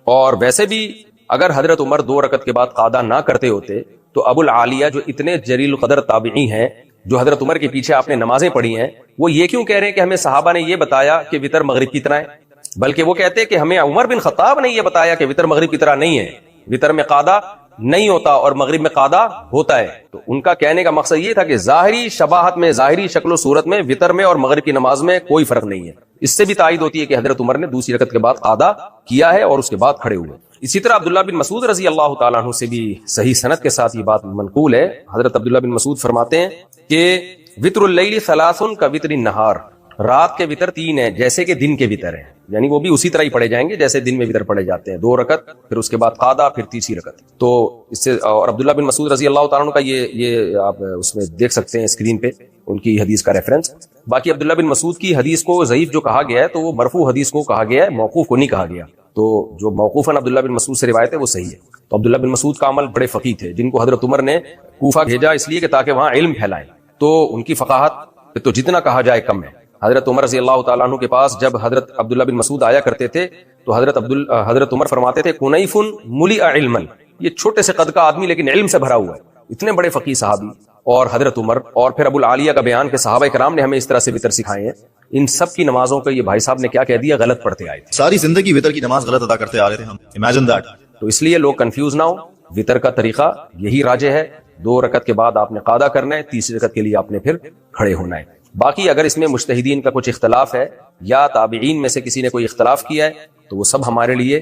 اور ویسے بھی اگر حضرت عمر 2 رکعت کے بعد قعدہ نہ کرتے ہوتے تو ابو العالیہ جو اتنے جلیل القدر تابعی ہیں، جو حضرت عمر کے پیچھے آپ نے نمازیں پڑھی ہیں، وہ یہ کیوں کہہ رہے ہیں کہ ہمیں صحابہ نے یہ بتایا کہ وتر مغرب کی طرح ہے، بلکہ وہ کہتے ہیں کہ ہمیں عمر بن خطاب نے یہ بتایا کہ وتر مغرب کی طرح نہیں ہے، وتر میں قعدہ نہیں ہوتا اور مغرب میں قعدہ ہوتا ہے. تو ان کا کہنے کا مقصد یہ تھا کہ ظاہری شباہت میں، ظاہری شکل و صورت میں وتر میں اور مغرب کی نماز میں کوئی فرق نہیں ہے. اس سے بھی تائید ہوتی ہے کہ حضرت عمر نے دوسری رکعت کے بعد قعدہ کیا ہے اور اس کے بعد کھڑے ہوئے. اسی طرح عبداللہ بن مسعود رضی اللہ تعالیٰ عنہ سے بھی صحیح سند کے ساتھ یہ بات منقول ہے. حضرت عبداللہ بن مسعود فرماتے ہیں کہ وتر اللیل 3 کا وتر النہار، رات کے وتر 3 ہیں جیسے کہ دن کے وتر ہیں، یعنی وہ بھی اسی طرح ہی پڑھے جائیں گے جیسے دن میں وتر پڑھے جاتے ہیں، 2 رکعت پھر اس کے بعد قعدہ پھر تیسری رکعت. تو اس سے اور عبداللہ بن مسعود رضی اللہ تعالیٰ عنہ کا یہ آپ اس میں دیکھ سکتے ہیں اسکرین پہ ان کی حدیث کا ریفرنس. باقی عبداللہ بن مسعود کی حدیث کو ضعیف جو کہا گیا ہے تو وہ مرفوع حدیث کو کہا گیا ہے، موقوف کو نہیں کہا گیا. تو جو موقوفاً عبداللہ بن مسعود سے روایت ہے وہ صحیح ہے. تو عبداللہ بن مسعود کا عمل بڑے فقیہ تھے جن کو حضرت عمر نے کوفہ بھیجا اس لیے کہ تاکہ وہاں علم پھیلائیں. تو ان کی فقاہت تو جتنا کہا جائے کم ہے. حضرت عمر رضی اللہ تعالیٰ عنہ کے پاس جب حضرت عبداللہ بن مسعود آیا کرتے تھے تو حضرت عمر فرماتے تھے کنیف ملئ علما، یہ چھوٹے سے قد کا آدمی لیکن علم سے بھرا ہوا ہے. اتنے بڑے فقیہ صحابی اور حضرت عمر، اور پھر ابو العالیہ کا بیان کہ صحابہ کرام نے ہمیں اس طرح سے وتر سکھائے ہیں. ان سب کی نمازوں کو یہ بھائی صاحب نے کیا کہہ دیا؟ غلط پڑھتے آئے تھے. ساری زندگی وتر کی نماز غلط ادا کرتے آ رہے تھے ہم. Imagine that. تو اس لیے لوگ کنفیوز نہ ہو، وتر کا طریقہ یہی راجح ہے. 2 رکعت کے بعد آپ نے قعدہ کرنا ہے، تیسری رکعت کے لیے آپ نے پھر کھڑے ہونا ہے. باقی اگر اس میں مجتہدین کا کچھ اختلاف ہے یا تابعین میں سے کسی نے کوئی اختلاف کیا ہے تو وہ سب ہمارے لیے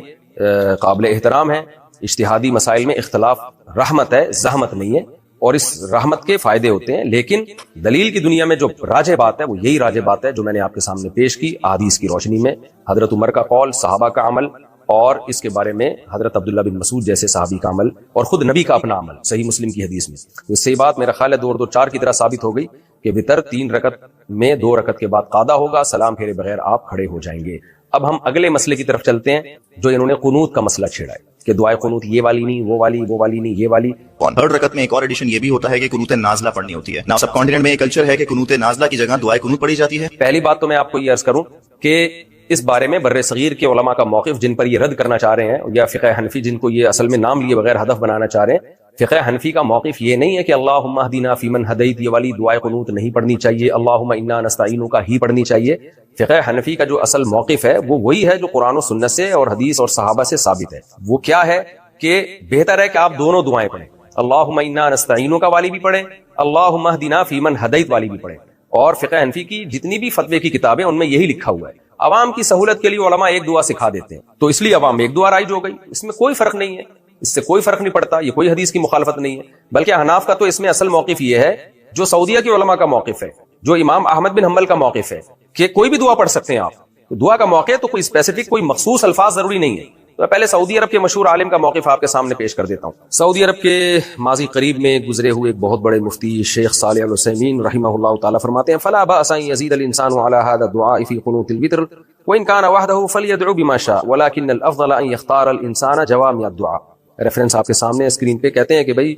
قابل احترام ہے. اجتہادی مسائل میں اختلاف رحمت ہے، زحمت نہیں ہے، اور اس رحمت کے فائدے ہوتے ہیں. لیکن دلیل کی دنیا میں جو راجح بات ہے وہ یہی راجح بات ہے جو میں نے آپ کے سامنے پیش کی احادیث کی روشنی میں. حضرت عمر کا قول، صحابہ کا عمل، اور اس کے بارے میں حضرت عبداللہ بن مسعود جیسے صحابی کا عمل اور خود نبی کا اپنا عمل صحیح مسلم کی حدیث میں. اس سے یہ بات میرا خیال ہے 2 اور 2 4 کی طرح ثابت ہو گئی کہ وتر 3 رکعت میں 2 رکعت کے بعد قعدہ ہوگا، سلام پھیرے بغیر آپ کھڑے ہو جائیں گے. اب ہم اگلے مسئلے کی طرف چلتے ہیں جو انہوں نے قنوت کا مسئلہ چھیڑا ہے کہ دعائے قنوت یہ والی نہیں، وہ والی نہیں، یہ والی. 3rd رکعت میں ایک اور ایڈیشن یہ بھی ہوتا ہے کہ قنوت نازلہ پڑھنی ہوتی ہے. نا سب کانٹیننٹ میں یہ کلچر ہے کہ قنوت نازلہ کی جگہ دعائے قنوت پڑھی جاتی ہے. پہلی بات تو میں آپ کو یہ عرض کروں کہ اس بارے میں بر صغیر کے علماء کا موقف جن پر یہ رد کرنا چاہ رہے ہیں، یا فقہ حنفی جن کو یہ اصل میں نام لیے بغیر ہدف بنانا چاہ رہے ہیں، فقہ حنفی کا موقف یہ نہیں ہے کہ اللہم اہدنا فیمن ہدیت یہ والی دعائے قنوت نہیں پڑھنی چاہیے، اللہم انا نستعینک ہی پڑھنی چاہیے. فقہ حنفی کا جو اصل موقف ہے وہ وہی ہے جو قرآن و سنت سے اور حدیث اور صحابہ سے ثابت ہے. وہ کیا ہے کہ بہتر ہے کہ آپ دونوں دعائیں پڑھیں، اللہم انا نستعینک والی بھی پڑھیں، اللہم اہدنا فیمن ہدیت والی بھی پڑھیں. اور فقہ حنفی کی جتنی بھی فتوے کی کتابیں ان میں یہی لکھا ہوا ہے. عوام کی سہولت کے لیے علماء ایک دعا سکھا دیتے ہیں، تو اس لیے عوام ایک دعا رائج ہو گئی، اس میں کوئی فرق نہیں ہے، اس سے کوئی فرق نہیں پڑتا، یہ کوئی حدیث کی مخالفت نہیں ہے، بلکہ احناف کا تو اس میں اصل موقف یہ ہے جو سعودیہ کے علماء کا موقف ہے، جو امام احمد بن حنبل کا موقف ہے کہ کوئی بھی دعا پڑھ سکتے ہیں آپ، دعا کا موقع ہے تو کوئی اسپیسیفک کوئی مخصوص الفاظ ضروری نہیں ہے۔ تو میں پہلے سعودی عرب کے مشہور عالم کا موقف آپ کے سامنے پیش کر دیتا ہوں۔ سعودی عرب کے ماضی قریب میں گزرے ہوئے ایک بہت بڑے مفتی شیخ صالح العثیمین رحمہ اللہ تعالی فرماتے ہیں فلا باس ان يزيد الانسان على هذا الدعاء في قنوت الوتر وان كان وحده فليدعو بما شاء ولكن الافضل ان يختار الانسان جوامع الدعاء۔ ریفرنس آپ کے سامنے اسکرین پہ، کہتے ہیں کہ بھئی